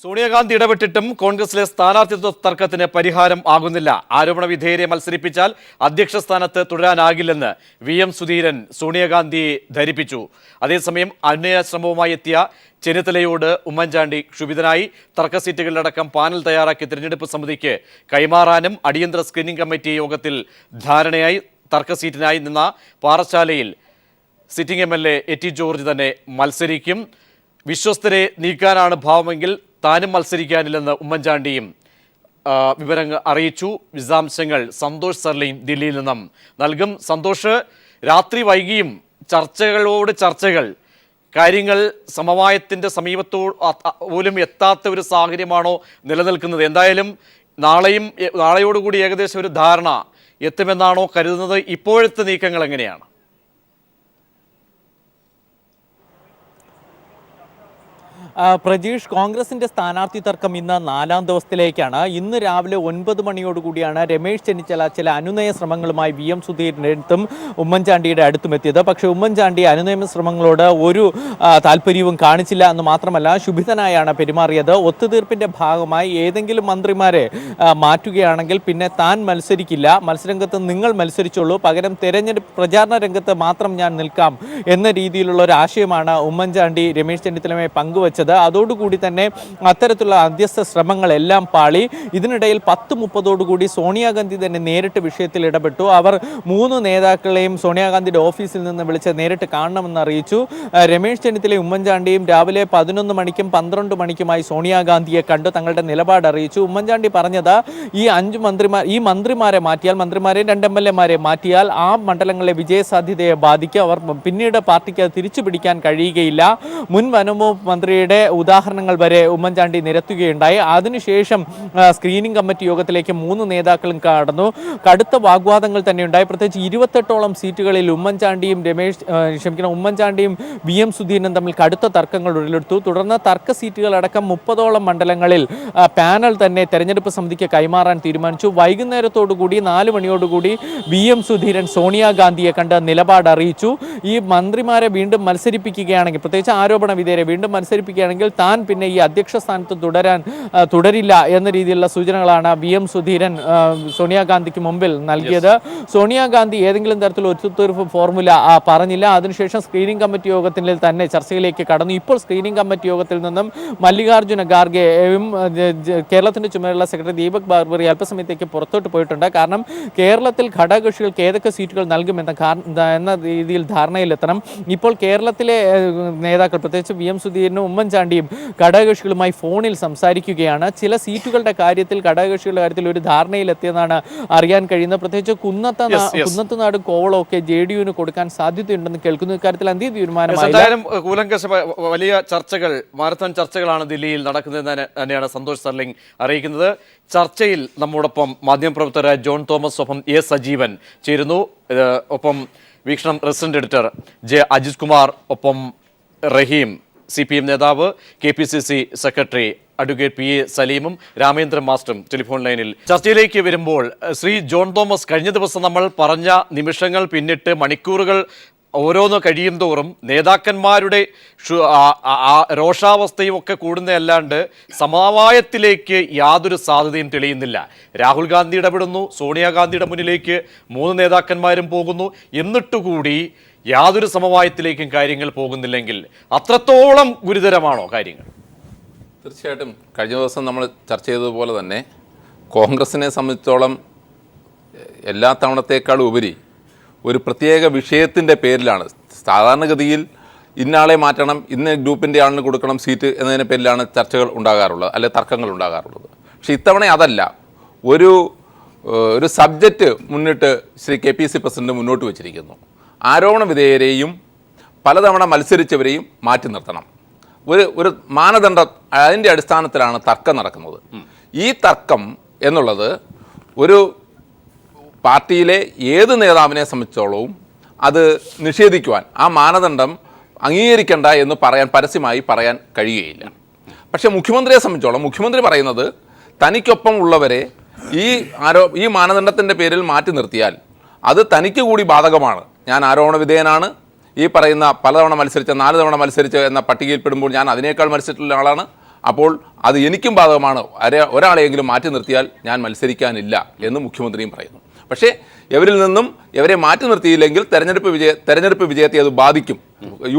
സോണിയാഗാന്ധി ഇടപെട്ടിട്ടും കോൺഗ്രസിലെ സ്ഥാനാർത്ഥിത്വ തർക്കത്തിന് പരിഹാരം ആകുന്നില്ല. ആരോപണ വിധേയരെ മത്സരിപ്പിച്ചാൽ അധ്യക്ഷ സ്ഥാനത്ത് തുടരാനാകില്ലെന്ന് VM സുധീരൻ സോണിയാഗാന്ധിയെ ധരിപ്പിച്ചു. അതേസമയം അന്വയശ്രമവുമായി എത്തിയ ചെന്നിത്തലയോട് ഉമ്മൻചാണ്ടി ക്ഷുഭിതനായി. തർക്ക സീറ്റുകളിലടക്കം പാനൽ തയ്യാറാക്കി തിരഞ്ഞെടുപ്പ് സമിതിക്ക് കൈമാറാനും അടിയന്തര സ്ക്രീനിംഗ് കമ്മിറ്റി യോഗത്തിൽ ധാരണയായി. തർക്ക സീറ്റിനായി നിന്ന പാറശാലയിൽ സിറ്റിംഗ് MLA AT ജോർജ് തന്നെ മത്സരിക്കും. വിശ്വസ്തരെ നീക്കാനാണ് ഭാവമെങ്കിൽ താനും മത്സരിക്കാനില്ലെന്ന് ഉമ്മൻചാണ്ടിയും വിവരങ്ങൾ അറിയിച്ചു. വിശദാംശങ്ങൾ സന്തോഷ് സർലീം ദില്ലിയിൽ നിന്നും നൽകും. സന്തോഷ്, രാത്രി വൈകിയും ചർച്ചകൾ കാര്യങ്ങൾ സമവായത്തിൻ്റെ പോലും എത്താത്ത ഒരു സാഹചര്യമാണോ നിലനിൽക്കുന്നത്? എന്തായാലും നാളെയോടുകൂടി ഏകദേശം ഒരു ധാരണ എത്തുമെന്നാണോ കരുതുന്നത്? ഇപ്പോഴത്തെ നീക്കങ്ങൾ എങ്ങനെയാണ്? പ്രജീഷ്, കോൺഗ്രസിന്റെ സ്ഥാനാർത്ഥി തർക്കം ഇന്ന് 4ാം ദിവസത്തിലേക്കാണ്. ഇന്ന് രാവിലെ 9 മണിയോടുകൂടിയാണ് രമേശ് ചെന്നിത്തല ചില അനുനയ ശ്രമങ്ങളുമായി VM സുധീരൻ്റെ അടുത്തും ഉമ്മൻചാണ്ടിയുടെ അടുത്തും എത്തിയത്. പക്ഷേ ഉമ്മൻചാണ്ടി അനുനയ ശ്രമങ്ങളോട് ഒരു താല്പര്യവും കാണിച്ചില്ല എന്ന് മാത്രമല്ല, ശുഭിതനായാണ് പെരുമാറിയത്. ഒത്തുതീർപ്പിന്റെ ഭാഗമായി ഏതെങ്കിലും മന്ത്രിമാരെ മാറ്റുകയാണെങ്കിൽ പിന്നെ താൻ മത്സരിക്കില്ല, മത്സരരംഗത്ത് നിങ്ങൾ മത്സരിച്ചോളൂ, പകരം തെരഞ്ഞെടുപ്പ് പ്രചാരണ രംഗത്ത് മാത്രം ഞാൻ നിൽക്കാം എന്ന രീതിയിലുള്ള ഒരു ആശയമാണ് ഉമ്മൻചാണ്ടി രമേശ് ചെന്നിത്തലയുമായി പങ്കുവച്ചത്. അതോടുകൂടി തന്നെ അത്തരത്തിലുള്ള മധ്യസ്ഥ ശ്രമങ്ങളെല്ലാം പാളി. ഇതിനിടയിൽ 10:30 സോണിയാഗാന്ധി തന്നെ നേരിട്ട് വിഷയത്തിൽ ഇടപെട്ടു. അവർ 3 നേതാക്കളെയും സോണിയാഗാന്ധിയുടെ ഓഫീസിൽ നിന്ന് വിളിച്ച് നേരിട്ട് കാണണമെന്ന് അറിയിച്ചു. രമേശ് ചെന്നിത്തലയും ഉമ്മൻചാണ്ടിയും രാവിലെ 11 മണിക്കും 12 മണിക്കുമായി സോണിയാഗാന്ധിയെ കണ്ടു തങ്ങളുടെ നിലപാട് അറിയിച്ചു. ഉമ്മൻചാണ്ടി പറഞ്ഞത് ഈ മന്ത്രിമാരെ മാറ്റിയാൽ, മന്ത്രിമാരെയും 2 MLA-മാരെ മാറ്റിയാൽ ആ മണ്ഡലങ്ങളിലെ വിജയസാധ്യതയെ ബാധിക്കും. അവർ പിന്നീട് പാർട്ടിക്ക് അത് തിരിച്ചു പിടിക്കാൻ കഴിയുകയില്ല. മുൻ വനംവകുപ്പ് മന്ത്രിയുടെ ഉദാഹരണങ്ങൾ വരെ ഉമ്മൻചാണ്ടി നിരത്തുകയുണ്ടായി. അതിനുശേഷം സ്ക്രീനിംഗ് കമ്മിറ്റി യോഗത്തിലേക്ക് 3 നേതാക്കളും കടന്നു. കടുത്ത വാഗ്വാദങ്ങൾ തന്നെയുണ്ടായി. പ്രത്യേകിച്ച് 28ഓളം സീറ്റുകളിൽ ഉമ്മൻചാണ്ടിയും VM സുധീരനും തമ്മിൽ കടുത്ത തർക്കങ്ങൾ ഉടലെടുത്തു. തുടർന്ന് തർക്ക സീറ്റുകളടക്കം 30ഓളം മണ്ഡലങ്ങളിൽ പാനൽ തന്നെ തെരഞ്ഞെടുപ്പ് സമിതിക്ക് കൈമാറാൻ തീരുമാനിച്ചു. വൈകുന്നേരത്തോടുകൂടി 4 മണിയോടുകൂടി VM സുധീരൻ സോണിയാഗാന്ധിയെ കണ്ട് നിലപാട് അറിയിച്ചു. ഈ മന്ത്രിമാരെ വീണ്ടും മത്സരിപ്പിക്കുകയാണെങ്കിൽ, പ്രത്യേകിച്ച് ആരോപണ വിധേയരെ വീണ്ടും മത്സരിപ്പിക്കുകയാണെങ്കിൽ താൻ പിന്നെ ഈ അധ്യക്ഷ സ്ഥാനത്ത് തുടരില്ല എന്ന രീതിയിലുള്ള സൂചനകളാണ് VM സുധീരൻ സോണിയാഗാന്ധിക്ക് മുമ്പിൽ നൽകിയത്. സോണിയാഗാന്ധി ഏതെങ്കിലും തരത്തിലുള്ള ഒത്തുതീർപ്പ് ഫോർമുല പറഞ്ഞില്ല. അതിനുശേഷം സ്ക്രീനിംഗ് കമ്മിറ്റി യോഗത്തിൽ തന്നെ ചർച്ചയിലേക്ക് കടന്നു. ഇപ്പോൾ സ്ക്രീനിംഗ് കമ്മിറ്റി യോഗത്തിൽ നിന്നും മല്ലികാർജ്ജുന ഖാർഗെയും കേരളത്തിന്റെ ചുമതലയുള്ള സെക്രട്ടറി ദീപക് ബാർബറി അല്പസമയത്തേക്ക് പുറത്തോട്ട് പോയിട്ടുണ്ട്. കാരണം കേരളത്തിൽ ഘടകകക്ഷികൾക്ക് ഏതൊക്കെ സീറ്റുകൾ നൽകുമെന്ന രീതിയിൽ ധാരണയിലെത്തണം. ഇപ്പോൾ കേരളത്തിലെ നേതാക്കൾ, പ്രത്യേകിച്ച് VM സുധീരനും ഉമ്മൻചാണ്ടിയും ഘടകകക്ഷികളുമായി ഫോണിൽ സംസാരിക്കുകയാണ്. ചില സീറ്റുകളുടെ കാര്യത്തിൽ, ഘടകകക്ഷികളുടെ കാര്യത്തിൽ ഒരു ധാരണയിലെത്തിയെന്നാണ് അറിയാൻ കഴിയുന്നത്. പ്രത്യേകിച്ച് കുന്നത്തുനാട് കോവളമൊക്കെ JDU-ന് കൊടുക്കാൻ സാധ്യതയുണ്ടെന്ന് കേൾക്കുന്നു. ഇക്കാര്യത്തിൽ അന്തിമ തീരുമാനമായി. വലിയ ചർച്ചകൾ, മാരത്തോൺ ചർച്ചകളാണ് ദില്ലിയിൽ നടക്കുന്നതെന്ന് തന്നെയാണ് സന്തോഷ് സർലിംഗ് അറിയിക്കുന്നത്. ചർച്ചയിൽ നമ്മോടൊപ്പം മാധ്യമപ്രവർത്തകരായ ജോൺ തോമസ്, ഒപ്പം A സജീവൻ ചേരുന്നു. ഒപ്പം Veekshanam resident editor J Ajith Kumar, ഒപ്പം റഹീം CPM നേതാവ്, KPCC സെക്രട്ടറി അഡ്വക്കേറ്റ് PA സലീമും രാമേന്ദ്രൻ മാസ്റ്ററും ടെലിഫോൺ ലൈനിൽ. ചർച്ചയിലേക്ക് വരുമ്പോൾ ശ്രീ ജോൺ തോമസ്, കഴിഞ്ഞ ദിവസം നമ്മൾ പറഞ്ഞ നിമിഷങ്ങൾ പിന്നിട്ട് മണിക്കൂറുകൾ ഓരോന്ന് കഴിയും തോറും നേതാക്കന്മാരുടെ രോഷാവസ്ഥയും ഒക്കെ കൂടുന്നതല്ലാണ്ട് സമവായത്തിലേക്ക് യാതൊരു സാധ്യതയും തെളിയുന്നില്ല. രാഹുൽ ഗാന്ധി ഇടപെടുന്നു, സോണിയാഗാന്ധിയുടെ മുന്നിലേക്ക് 3 നേതാക്കന്മാരും പോകുന്നു. എന്നിട്ടുകൂടി യാതൊരു സമവായത്തിലേക്കും കാര്യങ്ങൾ പോകുന്നില്ലെങ്കിൽ അത്രത്തോളം ഗുരുതരമാണോ കാര്യങ്ങൾ? തീർച്ചയായിട്ടും കഴിഞ്ഞ ദിവസം നമ്മൾ ചർച്ച ചെയ്തതുപോലെ തന്നെ കോൺഗ്രസിനെ സംബന്ധിച്ചോളം എല്ലാ തവണത്തേക്കാളും ഉപരി ഒരു പ്രത്യേക വിഷയത്തിൻ്റെ പേരിലാണ്, സാധാരണഗതിയിൽ ഇന്നാളെ മാറ്റണം, ഇന്ന ഗ്രൂപ്പിൻ്റെ ആളിന് കൊടുക്കണം സീറ്റ് എന്നതിൻ്റെ പേരിലാണ് ചർച്ചകൾ ഉണ്ടാകാറുള്ളത്, അല്ലെ തർക്കങ്ങൾ ഉണ്ടാകാറുള്ളത്. പക്ഷേ ഇത്തവണ അതല്ല. ഒരു സബ്ജക്റ്റ് മുന്നിട്ട് ശ്രീ KPC പ്രസിഡന്റ് മുന്നോട്ട് വച്ചിരിക്കുന്നു. ആരോപണ വിധേയരെയും പലതവണ മത്സരിച്ചവരെയും മാറ്റി നിർത്തണം. ഒരു മാനദണ്ഡം, അതിൻ്റെ അടിസ്ഥാനത്തിലാണ് തർക്കം നടക്കുന്നത്. ഈ തർക്കം എന്നുള്ളത് ഒരു പാർട്ടിയിലെ ഏത് നേതാവിനെ സംബന്ധിച്ചോളവും അത് നിഷേധിക്കുവാൻ, ആ മാനദണ്ഡം അംഗീകരിക്കേണ്ട എന്ന് പരസ്യമായി പറയാൻ കഴിയുകയില്ല. പക്ഷേ മുഖ്യമന്ത്രിയെ സംബന്ധിച്ചോളം മുഖ്യമന്ത്രി പറയുന്നത് തനിക്കൊപ്പം ഉള്ളവരെ ഈ മാനദണ്ഡത്തിൻ്റെ പേരിൽ മാറ്റി നിർത്തിയാൽ അത് തനിക്ക് കൂടി ബാധകമാണ്. ഞാൻ ആരോപണ വിധേയനാണ്, ഈ പറയുന്ന പലതവണ മത്സരിച്ച 4 തവണ മത്സരിച്ച എന്ന പട്ടികയിൽപ്പെടുമ്പോൾ ഞാൻ അതിനേക്കാൾ മത്സരിച്ചിട്ടുള്ള ആളാണ്. അപ്പോൾ അത് എനിക്കും ബാധകമാണ്. ഒരാളെയെങ്കിലും മാറ്റി നിർത്തിയാൽ ഞാൻ മത്സരിക്കാനില്ല എന്ന് മുഖ്യമന്ത്രിയും പറയുന്നു. പക്ഷേ ഇവരിൽ നിന്നും ഇവരെ മാറ്റി നിർത്തിയില്ലെങ്കിൽ തെരഞ്ഞെടുപ്പ് വിജയത്തെ അത് ബാധിക്കും,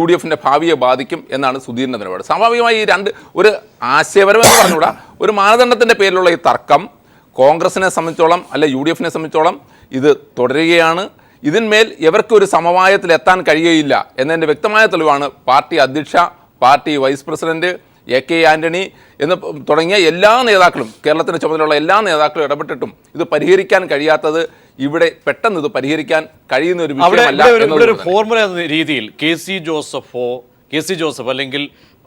UDFന്റെ ഭാവിയെ ബാധിക്കും എന്നാണ് സുധീറിൻ്റെ നിലപാട്. സ്വാഭാവികമായി ഈ ഒരു ആശയപരമെന്ന് പറഞ്ഞുകൂടാ, ഒരു മാനദണ്ഡത്തിൻ്റെ പേരിലുള്ള ഈ തർക്കം കോൺഗ്രസിനെ സംബന്ധിച്ചോളം അല്ല UDFനെ സംബന്ധിച്ചോളം ഇത് തുടരുകയാണ്. ഇതിന്മേൽ ഇവർക്കൊരു സമവായത്തിൽ എത്താൻ കഴിയുകയില്ല എന്നതിൻ്റെ വ്യക്തമായ തെളിവാണ് പാർട്ടി അധ്യക്ഷ, party vice president AK Antony എന്ന് തുടങ്ങിയ എല്ലാ നേതാക്കളും, കേരളത്തിൻ്റെ ചുമതലയുള്ള എല്ലാ നേതാക്കളും ഇടപെട്ടിട്ടും ഇത് പരിഹരിക്കാൻ കഴിയാത്തത് ഇവിടെ പെട്ടെന്ന് ഇത് പരിഹരിക്കാൻ കഴിയുന്ന ഒരു വിഷയമല്ല. ഒരു ഫോർമുല എന്ന രീതിയിൽ കെ സി ജോസഫ് അല്ലെങ്കിൽ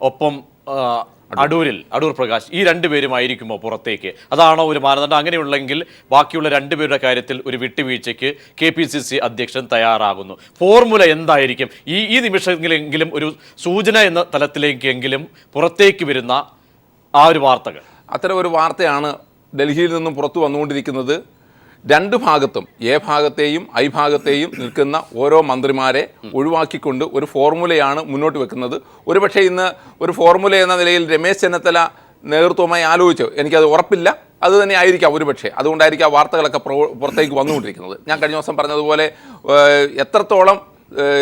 ഒപ്പം അടൂർ പ്രകാശ് ഈ രണ്ടുപേരുമായിരിക്കുമോ പുറത്തേക്ക്? അതാണോ ഒരു മാനദണ്ഡം? അങ്ങനെയുള്ളെങ്കിൽ ബാക്കിയുള്ള രണ്ടുപേരുടെ കാര്യത്തിൽ ഒരു വിട്ടുവീഴ്ചയ്ക്ക് KPCC അധ്യക്ഷൻ തയ്യാറാകുന്നു. ഫോർമുല എന്തായിരിക്കും? ഈ നിമിഷങ്ങളെങ്കിലും ഒരു സൂചന എന്ന തലത്തിലേക്കെങ്കിലും പുറത്തേക്ക് വരുന്ന ആ ഒരു വാർത്തകൾ. അത്തരം ഒരു വാർത്തയാണ് ഡൽഹിയിൽ നിന്നും പുറത്തു വന്നുകൊണ്ടിരിക്കുന്നത്. രണ്ട് ഭാഗത്തും A ഭാഗത്തെയും I ഭാഗത്തെയും നിൽക്കുന്ന ഓരോ മന്ത്രിമാരെ ഒഴിവാക്കിക്കൊണ്ട് ഒരു ഫോർമുലയാണ് മുന്നോട്ട് വെക്കുന്നത്. ഒരുപക്ഷെ ഇന്ന് ഒരു ഫോർമുല എന്ന നിലയിൽ രമേശ് ചെന്നിത്തല നേതൃത്വമായി ആലോചിച്ചു, എനിക്കത് ഉറപ്പില്ല, അത് തന്നെ ആയിരിക്കാം ഒരുപക്ഷെ. അതുകൊണ്ടായിരിക്കും ആ വാർത്തകളൊക്കെ പുറത്തേക്ക് വന്നുകൊണ്ടിരിക്കുന്നത്. ഞാൻ കഴിഞ്ഞ ദിവസം പറഞ്ഞതുപോലെ എത്രത്തോളം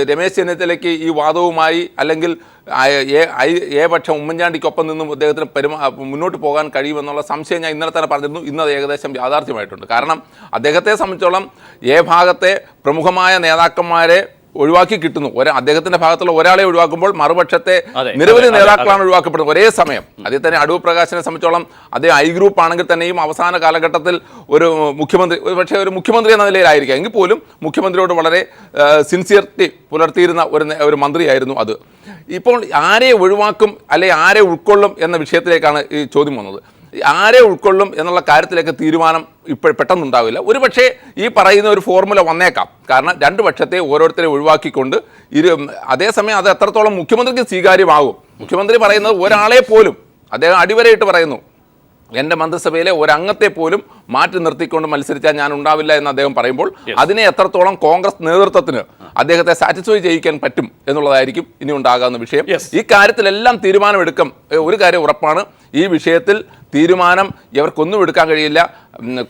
രമേശ് ചെന്നിത്തലയ്ക്ക് ഈ വാദവുമായി അല്ലെങ്കിൽ A പക്ഷം ഉമ്മൻചാണ്ടിക്കൊപ്പം നിന്നും അദ്ദേഹത്തിന് മുന്നോട്ട് പോകാൻ കഴിയുമെന്നുള്ള സംശയം ഞാൻ ഇന്നലെ തന്നെ പറഞ്ഞിരുന്നു. ഇന്നത് ഏകദേശം യാഥാർത്ഥ്യമായിട്ടുണ്ട്. കാരണം അദ്ദേഹത്തെ സംബന്ധിച്ചോളം A ഭാഗത്തെ പ്രമുഖമായ നേതാക്കന്മാരെ ഒഴിവാക്കി കിട്ടുന്നു. അദ്ദേഹത്തിന്റെ ഭാഗത്തുള്ള ഒരാളെ ഒഴിവാക്കുമ്പോൾ മറുപക്ഷത്തെ നിരവധി നേതാക്കളാണ് ഒഴിവാക്കപ്പെടുന്നത് ഒരേ സമയം. അതിൽ തന്നെ അടൂർ പ്രകാശിനെ സംബന്ധിച്ചോളം അദ്ദേഹം I ഗ്രൂപ്പ് ആണെങ്കിൽ തന്നെയും അവസാന കാലഘട്ടത്തിൽ ഒരു മുഖ്യമന്ത്രി, പക്ഷേ ഒരു മുഖ്യമന്ത്രി എന്ന നിലയിലായിരിക്കാം എങ്കിൽ പോലും മുഖ്യമന്ത്രിയോട് വളരെ സിൻസിയറിറ്റി പുലർത്തിയിരുന്ന ഒരു മന്ത്രിയായിരുന്നു അത്. ഇപ്പോൾ ആരെ ഒഴിവാക്കും അല്ലെങ്കിൽ ആരെ ഉൾക്കൊള്ളും എന്ന വിഷയത്തിലേക്കാണ് ഈ ചോദ്യം വന്നത്. ആരെ ഉൾക്കൊള്ളും എന്നുള്ള കാര്യത്തിലേക്ക് തീരുമാനം ഇപ്പോൾ പെട്ടെന്നുണ്ടാവില്ല. ഒരുപക്ഷെ ഈ പറയുന്ന ഒരു ഫോർമുല വന്നേക്കാം. കാരണം രണ്ട് പക്ഷത്തെ ഓരോരുത്തരെ ഒഴിവാക്കിക്കൊണ്ട് അതേസമയം അത് എത്രത്തോളം മുഖ്യമന്ത്രിക്ക് സ്വീകാര്യമാകും. മുഖ്യമന്ത്രി പറയുന്നത് ഒരാളെ പോലും അദ്ദേഹം അടിവരയിട്ട് പറയുന്നു, എൻ്റെ മന്ത്രിസഭയിലെ ഒരംഗത്തെ പോലും മാറ്റി നിർത്തിക്കൊണ്ട് മത്സരിച്ചാൽ ഞാൻ ഉണ്ടാവില്ല എന്ന് അദ്ദേഹം പറയുമ്പോൾ അതിനെ എത്രത്തോളം കോൺഗ്രസ് നേതൃത്വത്തിന് അദ്ദേഹത്തെ സാറ്റിസ്ഫൈ ചെയ്യിക്കാൻ പറ്റും എന്നുള്ളതായിരിക്കും ഇനി ഉണ്ടാകാവുന്ന വിഷയം. ഈ കാര്യത്തിലെല്ലാം തീരുമാനമെടുക്കും. ഒരു കാര്യം ഉറപ്പാണ്, ഈ വിഷയത്തിൽ തീരുമാനം ഇവർക്കൊന്നും എടുക്കാൻ കഴിയില്ല.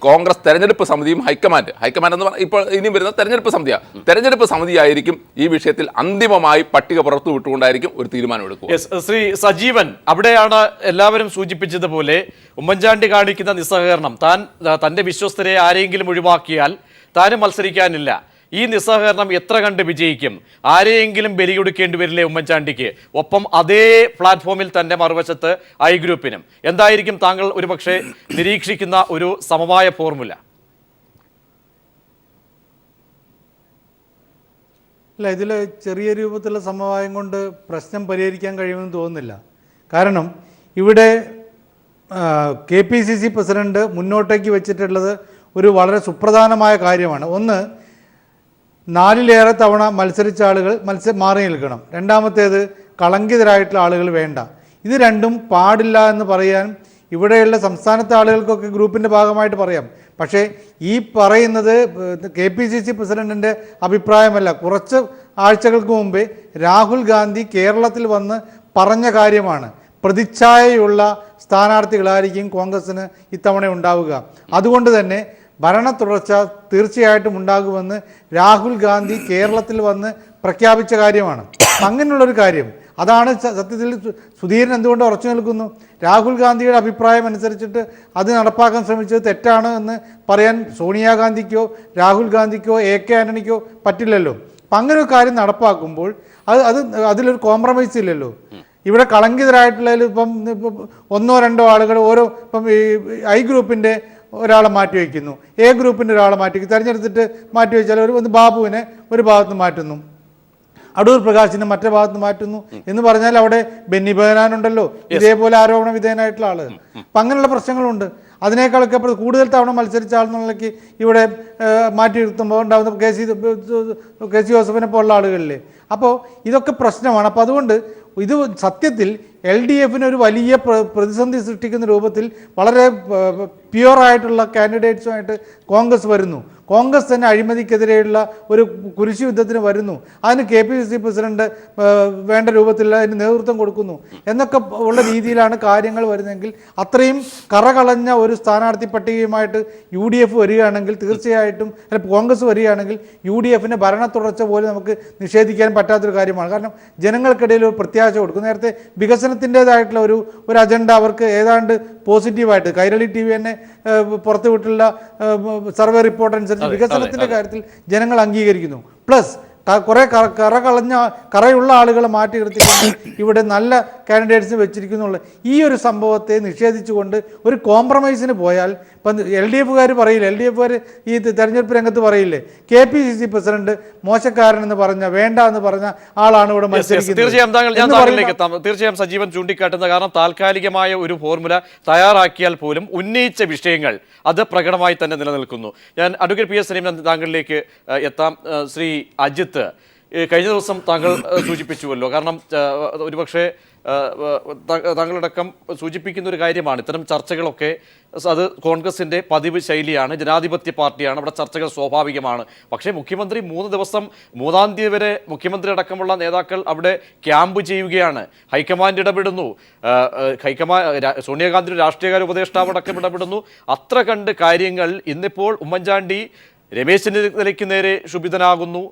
കോൺഗ്രസ് തെരഞ്ഞെടുപ്പ് സമിതിയും ഹൈക്കമാൻഡ് എന്ന് പറഞ്ഞാൽ ഇപ്പോൾ ഇനിയും വരുന്ന തെരഞ്ഞെടുപ്പ് സമിതിയായിരിക്കും ഈ വിഷയത്തിൽ അന്തിമമായി പട്ടിക പുറത്തു വിട്ടുകൊണ്ടായിരിക്കും ഒരു തീരുമാനം എടുക്കുക. ശ്രീ സജീവൻ, അവിടെയാണ് എല്ലാവരും സൂചിപ്പിച്ചതുപോലെ ഉമ്മൻചാണ്ടി കാണിക്കുന്ന നിസ്സഹകരണം, തന്റെ വിശ്വസ്തരെ ആരെങ്കിലും ഒഴിവാക്കിയാൽ താനും മത്സരിക്കാനില്ല. ഈ നിസ്സഹകരണം എത്ര കണ്ട് വിജയിക്കും? ആരെയെങ്കിലും ബലികൊടുക്കേണ്ടി വരില്ലേ ഉമ്മൻചാണ്ടിക്ക്? ഒപ്പം അതേ പ്ലാറ്റ്ഫോമിൽ തന്നെ മറുവശത്ത് I ഗ്രൂപ്പിനും. എന്തായിരിക്കും താങ്കൾ ഒരുപക്ഷെ നിരീക്ഷിക്കുന്ന ഒരു സമവായ ഫോർമുല? അല്ല, ഇതിൽ ചെറിയ രൂപത്തിലുള്ള സമവായം കൊണ്ട് പ്രശ്നം പരിഹരിക്കാൻ കഴിയുമെന്ന് തോന്നുന്നില്ല. കാരണം ഇവിടെ KPCC പ്രസിഡന്റ് മുന്നോട്ടേക്ക് വെച്ചിട്ടുള്ളത് ഒരു വളരെ സുപ്രധാനമായ കാര്യമാണ്. ഒന്ന്, 4-ലേറെ തവണ മത്സരിച്ച ആളുകൾ മാറി നിൽക്കണം. രണ്ടാമത്തേത്, കളങ്കിതരായിട്ടുള്ള ആളുകൾ വേണ്ട. ഇത് രണ്ടും പാടില്ല എന്ന് പറയാൻ ഇവിടെയുള്ള സംസ്ഥാനത്തെ ആളുകൾക്കൊക്കെ ഗ്രൂപ്പിൻ്റെ ഭാഗമായിട്ട് പറയാം. പക്ഷേ ഈ പറയുന്നത് KPCC പ്രസിഡന്റിൻ്റെ അഭിപ്രായമല്ല. കുറച്ച് ആഴ്ചകൾക്ക് മുമ്പേ രാഹുൽ ഗാന്ധി കേരളത്തിൽ വന്ന് പറഞ്ഞ കാര്യമാണ്. പ്രതിച്ഛായയുള്ള സ്ഥാനാർത്ഥികളായിരിക്കും കോൺഗ്രസ്സിന് ഇത്തവണ ഉണ്ടാവുക. അതുകൊണ്ട് തന്നെ ഭരണ തുടർച്ച തീർച്ചയായിട്ടും ഉണ്ടാകുമെന്ന് രാഹുൽ ഗാന്ധി കേരളത്തിൽ വന്ന് പ്രഖ്യാപിച്ച കാര്യമാണ്. അങ്ങനെയുള്ളൊരു കാര്യം അതാണ് സത്യത്തിൽ സുധീരൻ എന്തുകൊണ്ട് ഉറച്ചു നിൽക്കുന്നു. രാഹുൽ ഗാന്ധിയുടെ അഭിപ്രായം അനുസരിച്ചിട്ട് അത് നടപ്പാക്കാൻ ശ്രമിച്ചത് തെറ്റാണ് എന്ന് പറയാൻ സോണിയാഗാന്ധിക്കോ രാഹുൽ ഗാന്ധിക്കോ AK ആന്റണിക്കോ പറ്റില്ലല്ലോ. അപ്പം അങ്ങനെ ഒരു കാര്യം നടപ്പാക്കുമ്പോൾ അതിലൊരു കോംപ്രമൈസ് ഇല്ലല്ലോ. ഇവിടെ കളങ്കിതരായിട്ടുള്ളതിൽ ഇപ്പം 1-2 ആളുകൾ ഇപ്പം I ഗ്രൂപ്പിൻ്റെ ഒരാളെ മാറ്റിവെക്കുന്നു, A ഗ്രൂപ്പിൻ്റെ ഒരാളെ തിരഞ്ഞെടുത്തിട്ട് മാറ്റിവെച്ചാൽ ഒന്ന് ബാബുവിനെ ഒരു ഭാഗത്ത് മാറ്റുന്നു, അടൂർ പ്രകാശിനെ മറ്റേ ഭാഗത്ത് മാറ്റുന്നു എന്ന് പറഞ്ഞാൽ അവിടെ ബെന്നി ബെഹനാനുണ്ടല്ലോ ഇതേപോലെ ആരോപണ വിധേയനായിട്ടുള്ള ആള്. അപ്പം അങ്ങനെയുള്ള പ്രശ്നങ്ങളുണ്ട്. അതിനേക്കാളൊക്കെ കൂടുതൽ തവണ മത്സരിച്ച ആളെന്നുള്ളക്ക് ഇവിടെ മാറ്റി നിർത്തുമ്പോൾ ഉണ്ടാകുന്ന KC ജോസഫിനെ പോലുള്ള ആളുകളില്ലേ. അപ്പോൾ ഇതൊക്കെ പ്രശ്നമാണ്. അപ്പോൾ അതുകൊണ്ട് ഇത് സത്യത്തിൽ LDF ഒരു വലിയ പ്രതിസന്ധി സൃഷ്ടിക്കുന്ന രൂപത്തിൽ വളരെ പ്യുവറായിട്ടുള്ള കാൻഡിഡേറ്റ്സുമായിട്ട് കോൺഗ്രസ് വരുന്നു. കോൺഗ്രസ് തന്നെ അഴിമതിക്കെതിരെയുള്ള ഒരു കുരിശു യുദ്ധത്തിന് വരുന്നു. അതിന് KPCC പ്രസിഡന്റ് വേണ്ട രൂപത്തിൽ അതിന് നേതൃത്വം കൊടുക്കുന്നു എന്നൊക്കെ ഉള്ള രീതിയിലാണ് കാര്യങ്ങൾ വരുന്നതെങ്കിൽ അത്രയും കറകളഞ്ഞ ഒരു സ്ഥാനാർത്ഥി പട്ടികയുമായിട്ട് UDF വരികയാണെങ്കിൽ തീർച്ചയായിട്ടും കോൺഗ്രസ് വരികയാണെങ്കിൽ UDFന്റെ ഭരണ തുടർച്ച പോലും നമുക്ക് നിഷേധിക്കാൻ പറ്റാത്തൊരു കാര്യമാണ്. കാരണം ജനങ്ങൾക്കിടയിൽ ഒരു പ്രത്യാശ കൊടുക്കും. നേരത്തെ വികസനത്തിൻ്റെതായിട്ടുള്ള ഒരു അജണ്ട അവർക്ക് ഏതാണ്ട് പോസിറ്റീവായിട്ട് കൈരളി TV തന്നെ പുറത്തുവിട്ടുള്ള സർവേ റിപ്പോർട്ട് അനുസരിച്ച് വികസനത്തിന്റെ കാര്യത്തിൽ ജനങ്ങൾ അംഗീകരിക്കുന്നു. പ്ലസ് കുറെ കറയുള്ള ആളുകളെ മാറ്റി നിർത്തിക്കൊണ്ട് ഇവിടെ നല്ല കാൻഡിഡേറ്റ്സ് വെച്ചിരിക്കുന്നുള്ള ഈ ഒരു സംഭവത്തെ നിഷേധിച്ചുകൊണ്ട് ഒരു കോംപ്രമൈസിന് പോയാൽ ഇപ്പം LDFകാർ പറയില്ല, LDFകാർ ഈ തെരഞ്ഞെടുപ്പ് രംഗത്ത് പറയില്ലേ KPCC പ്രസിഡന്റ് മോശക്കാരനെന്ന് പറഞ്ഞ വേണ്ട എന്ന് പറഞ്ഞ ആളാണ് ഇവിടെ മത്സരിക്കുന്നത്. തീർച്ചയായും സജീവൻ ചൂണ്ടിക്കാട്ടുന്ന കാരണം താൽക്കാലികമായ ഒരു ഫോർമുല തയ്യാറാക്കിയാൽ പോലും ഉന്നയിച്ച വിഷയങ്ങൾ അത് പ്രകടമായി തന്നെ നിലനിൽക്കുന്നു. ഞാൻ അഡ്വക്കേറ്റ് PS സലീം താങ്കളിലേക്ക് എത്താം. ശ്രീ അജിത്ത്, കഴിഞ്ഞ ദിവസം താങ്കൾ സൂചിപ്പിച്ചുവല്ലോ, കാരണം ഒരുപക്ഷെ താങ്കളടക്കം സൂചിപ്പിക്കുന്ന ഒരു കാര്യമാണ് ഇത്തരം ചർച്ചകളൊക്കെ. അത് കോൺഗ്രസിൻ്റെ പതിവ് ശൈലിയാണ്, ജനാധിപത്യ പാർട്ടിയാണ്, അവിടെ ചർച്ചകൾ സ്വാഭാവികമാണ്. പക്ഷേ മുഖ്യമന്ത്രി 3 ദിവസം 3-ാം തീയതി വരെ മുഖ്യമന്ത്രി അടക്കമുള്ള നേതാക്കൾ അവിടെ ക്യാമ്പ് ചെയ്യുകയാണ്. ഹൈക്കമാൻഡ് ഇടപെടുന്നു, സോണിയാഗാന്ധി രാഷ്ട്രീയകാര്യ ഉപദേഷ്ടാവ് അടക്കം ഇടപെടുന്നു. അത്ര കണ്ട് കാര്യങ്ങൾ ഇന്നിപ്പോൾ ഉമ്മൻചാണ്ടി രമേശ് ചെന്നിത്തലയ്ക്ക് നേരെ ക്ഷുഭിതനാകുന്നു,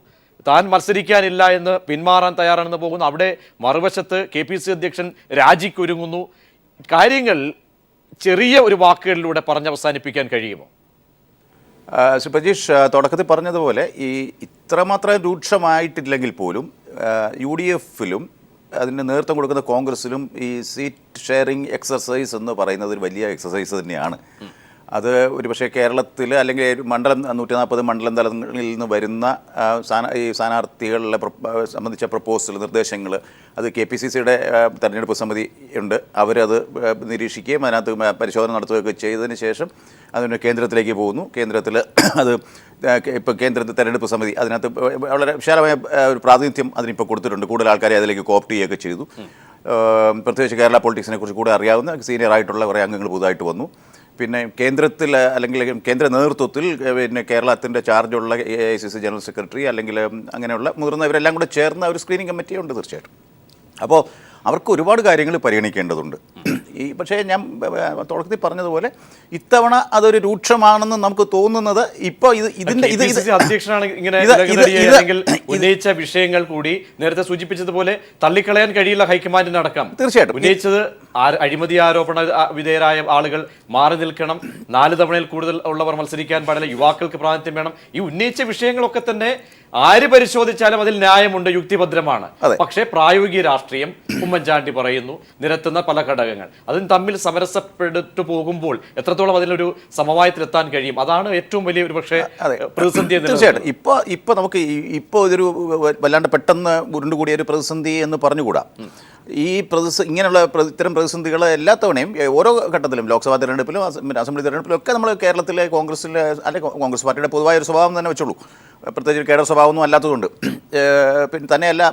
താൻ മത്സരിക്കാനില്ല എന്ന് പിന്മാറാൻ തയ്യാറാണെന്ന് പോകുന്നു. അവിടെ മറുവശത്ത് KPCC അധ്യക്ഷൻ രാജിക്കൊരുങ്ങുന്നു. കാര്യങ്ങൾ ചെറിയ ഒരു വാക്കുകളിലൂടെ പറഞ്ഞ് അവസാനിപ്പിക്കാൻ കഴിയുമോ? പ്രജീഷ് തുടക്കത്തിൽ പറഞ്ഞതുപോലെ ഈ ഇത്രമാത്രം രൂക്ഷമായിട്ടില്ലെങ്കിൽ പോലും UDFലും അതിന് നേതൃത്വം കൊടുക്കുന്ന കോൺഗ്രസിലും ഈ സീറ്റ് ഷെയറിംഗ് എക്സർസൈസ് എന്ന് പറയുന്നത് ഒരു വലിയ എക്സർസൈസ് തന്നെയാണ്. അത് ഒരുപക്ഷെ കേരളത്തിൽ അല്ലെങ്കിൽ മണ്ഡലം 140 മണ്ഡലം തലങ്ങളിൽ നിന്ന് വരുന്ന ഈ സ്ഥാനാർത്ഥികളെ സംബന്ധിച്ച പ്രപ്പോസൽ നിർദ്ദേശങ്ങൾ അത് KPCCയുടെ തെരഞ്ഞെടുപ്പ് സമിതി ഉണ്ട്. അവരത് നിരീക്ഷിക്കുകയും അതിനകത്ത് പരിശോധന നടത്തുകയൊക്കെ ചെയ്തതിന് ശേഷം അതിന് കേന്ദ്രത്തിലേക്ക് പോകുന്നു. കേന്ദ്രത്തിൽ അത് ഇപ്പോൾ കേന്ദ്രത്തിൽ തെരഞ്ഞെടുപ്പ് സമിതി അതിനകത്ത് വളരെ വിശാലമായ ഒരു പ്രാതിനിധ്യം അതിനിപ്പോൾ കൊടുത്തിട്ടുണ്ട്. കൂടുതൽ ആൾക്കാരെ അതിലേക്ക് കോപ്റ്റ് ചെയ്യുകയൊക്കെ ചെയ്തു. പ്രത്യേകിച്ച് കേരള പൊളിറ്റിക്സിനെ കുറിച്ച് കൂടെ അറിയാവുന്ന സീനിയർ ആയിട്ടുള്ള കുറേ അംഗങ്ങൾ പുതുതായിട്ട് വന്നു. പിന്നെ കേന്ദ്രത്തിൽ അല്ലെങ്കിൽ കേന്ദ്ര നേതൃത്വത്തിൽ പിന്നെ കേരളത്തിൻ്റെ ചാർജുള്ള AICC ജനറൽ സെക്രട്ടറി അല്ലെങ്കിൽ അങ്ങനെയുള്ള മുതിർന്നവരെല്ലാം കൂടെ ചേർന്ന ഒരു സ്ക്രീനിങ് കമ്മിറ്റിയുണ്ട് തീർച്ചയായിട്ടും. അപ്പോൾ അവർക്ക് ഒരുപാട് കാര്യങ്ങൾ പരിഗണിക്കേണ്ടതുണ്ട്. പക്ഷേ ഞാൻ തുടക്കത്തിൽ പറഞ്ഞതുപോലെ ഇത്തവണ അതൊരു രൂക്ഷമാണെന്ന് നമുക്ക് തോന്നുന്നത് ഇപ്പോൾ അധ്യക്ഷനാണ് ഇങ്ങനെ ഉന്നയിച്ച വിഷയങ്ങൾ കൂടി നേരത്തെ സൂചിപ്പിച്ചതുപോലെ തള്ളിക്കളയാൻ കഴിയില്ല ഹൈക്കമാൻഡിനടക്കം. തീർച്ചയായിട്ടും ഉന്നയിച്ചത് അഴിമതി ആരോപണ വിധേയരായ ആളുകൾ മാറി നിൽക്കണം, 4 തവണയിൽ കൂടുതൽ ഉള്ളവർ മത്സരിക്കാൻ പാടില്ല, യുവാക്കൾക്ക് പ്രാതിനിധ്യം വേണം. ഈ ഉന്നയിച്ച വിഷയങ്ങളൊക്കെ തന്നെ ആര് പരിശോധിച്ചാലും അതിൽ ന്യായമുണ്ട്, യുക്തിഭദ്രമാണ്. പക്ഷേ പ്രായോഗിക രാഷ്ട്രീയം ഉമ്മൻചാണ്ടി പറയുന്നു, നിരത്തുന്ന പല ഘടകങ്ങൾ അതിന് തമ്മിൽ സമരസപ്പെട്ടു പോകുമ്പോൾ എത്രത്തോളം അതിലൊരു സമവായത്തിലെത്താൻ കഴിയും? അതാണ് ഏറ്റവും വലിയ ഒരു പക്ഷേ പ്രതിസന്ധി. തീർച്ചയായിട്ടും ഇപ്പോൾ നമുക്ക് ഇപ്പോൾ ഇതൊരു വല്ലാണ്ട് പെട്ടെന്ന് ഉരുണ്ടുകൂടിയ ഒരു പ്രതിസന്ധി എന്ന് പറഞ്ഞുകൂടാ. ഈ ഇങ്ങനെയുള്ള ഇത്തരം പ്രതിസന്ധികൾ എല്ലാ തവണയും ഓരോ ഘട്ടത്തിലും ലോക്സഭാ തെരഞ്ഞെടുപ്പിലും അസംബ്ലി തെരഞ്ഞെടുപ്പിലും ഒക്കെ നമ്മൾ കേരളത്തിലെ കോൺഗ്രസിലെ അല്ലെങ്കിൽ കോൺഗ്രസ് പാർട്ടിയുടെ പൊതുവായ ഒരു സ്വഭാവം തന്നെ വെച്ചോളൂ. പ്രത്യേകിച്ച് കേഡർ സ്വഭാവമൊന്നും അല്ലാത്തതുകൊണ്ട് പിന്നെ തന്നെയല്ല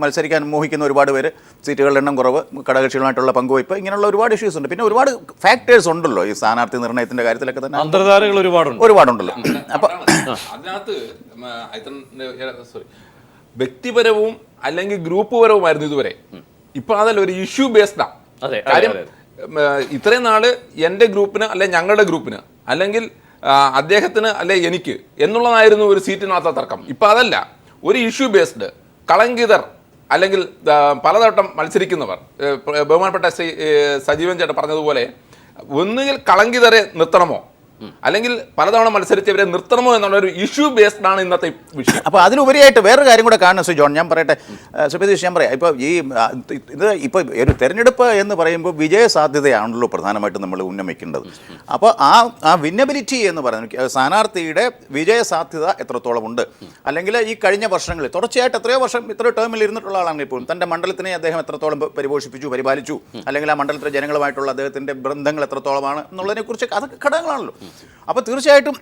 മത്സരിക്കാൻ മോഹിക്കുന്ന ഒരുപാട് പേര്, സീറ്റുകളുടെ എണ്ണം കുറവ്, ഘടകകക്ഷികളുമായിട്ടുള്ള പങ്കുവയ്പ്പ്, ഇങ്ങനെയുള്ള ഒരുപാട് ഇഷ്യൂസ് ഉണ്ട്. പിന്നെ ഒരുപാട് ഫാക്ടേഴ്സ് ഉണ്ടല്ലോ ഈ സ്ഥാനാർത്ഥി നിർണ്ണയത്തിൻ്റെ കാര്യത്തിലൊക്കെ തന്നെ അന്തർധാരകൾ ഒരുപാടുണ്ടല്ലോ. അപ്പോൾ അതിനകത്ത് വ്യക്തിപരവും അല്ലെങ്കിൽ ഗ്രൂപ്പ് പരവുമായിരുന്നു ഇതുവരെ. ഇപ്പൊ അതല്ല, ഒരു ഇഷ്യൂ ബേസ്ഡാണ് കാര്യം. ഇത്രയും നാള് എൻ്റെ ഗ്രൂപ്പിന് അല്ലെ ഞങ്ങളുടെ ഗ്രൂപ്പിന് അല്ലെങ്കിൽ അദ്ദേഹത്തിന് അല്ലെ എനിക്ക് എന്നുള്ളതായിരുന്നു ഒരു സീറ്റിനകത്ത തർക്കം. ഇപ്പൊ അതല്ല, ഒരു ഇഷ്യൂ ബേസ്ഡ് കളങ്കിതർ അല്ലെങ്കിൽ പലതട്ടം മത്സരിക്കുന്നവർ, ബഹുമാനപ്പെട്ട സജീവൻ ചേട്ടൻ പറഞ്ഞതുപോലെ ഒന്നുകിൽ കളങ്കിതരെ നിർത്തണമോ അല്ലെങ്കിൽ പലതവണ മത്സരിച്ചവരെ നിർത്തണമോ എന്നുള്ള ഒരു ഇഷ്യൂ ബേസ്ഡ് ആണ് ഇന്നത്തെ വിഷയം. അപ്പോൾ അതിലുപരിയായിട്ട് വേറൊരു കാര്യം കൂടെ കാണണം ശ്രീ ജോൺ, ഞാൻ പറയട്ടെ സുപ്രതീഷ്, ഞാൻ പറയാം. ഇപ്പോൾ ഇപ്പോൾ ഒരു തെരഞ്ഞെടുപ്പ് എന്ന് പറയുമ്പോൾ വിജയ സാധ്യതയാണല്ലോ പ്രധാനമായിട്ടും നമ്മൾ ഉന്നമിക്കേണ്ടത്. അപ്പോൾ ആ വിന്നബിലിറ്റി എന്ന് പറയുന്നത് സ്ഥാനാർത്ഥിയുടെ വിജയ സാധ്യത എത്രത്തോളം ഉണ്ട്, അല്ലെങ്കിൽ ഈ കഴിഞ്ഞ വർഷങ്ങളിൽ തുടർച്ചയായിട്ട് എത്രയോ വർഷം ഇത്ര ടേമിൽ ഇരുന്നിട്ടുള്ള ആളാണ് ഇപ്പോൾ തൻ്റെ മണ്ഡലത്തിനെ അദ്ദേഹം എത്രത്തോളം പരിപാലിച്ചു, അല്ലെങ്കിൽ ആ മണ്ഡലത്തിലെ ജനങ്ങളുമായിട്ടുള്ള അദ്ദേഹത്തിൻ്റെ ബന്ധങ്ങൾ എത്രത്തോളമാണ് എന്നുള്ളതിനെക്കുറിച്ച് അതൊക്കെ ഘടകങ്ങളാണല്ലോ. അപ്പോൾ തീർച്ചയായിട്ടും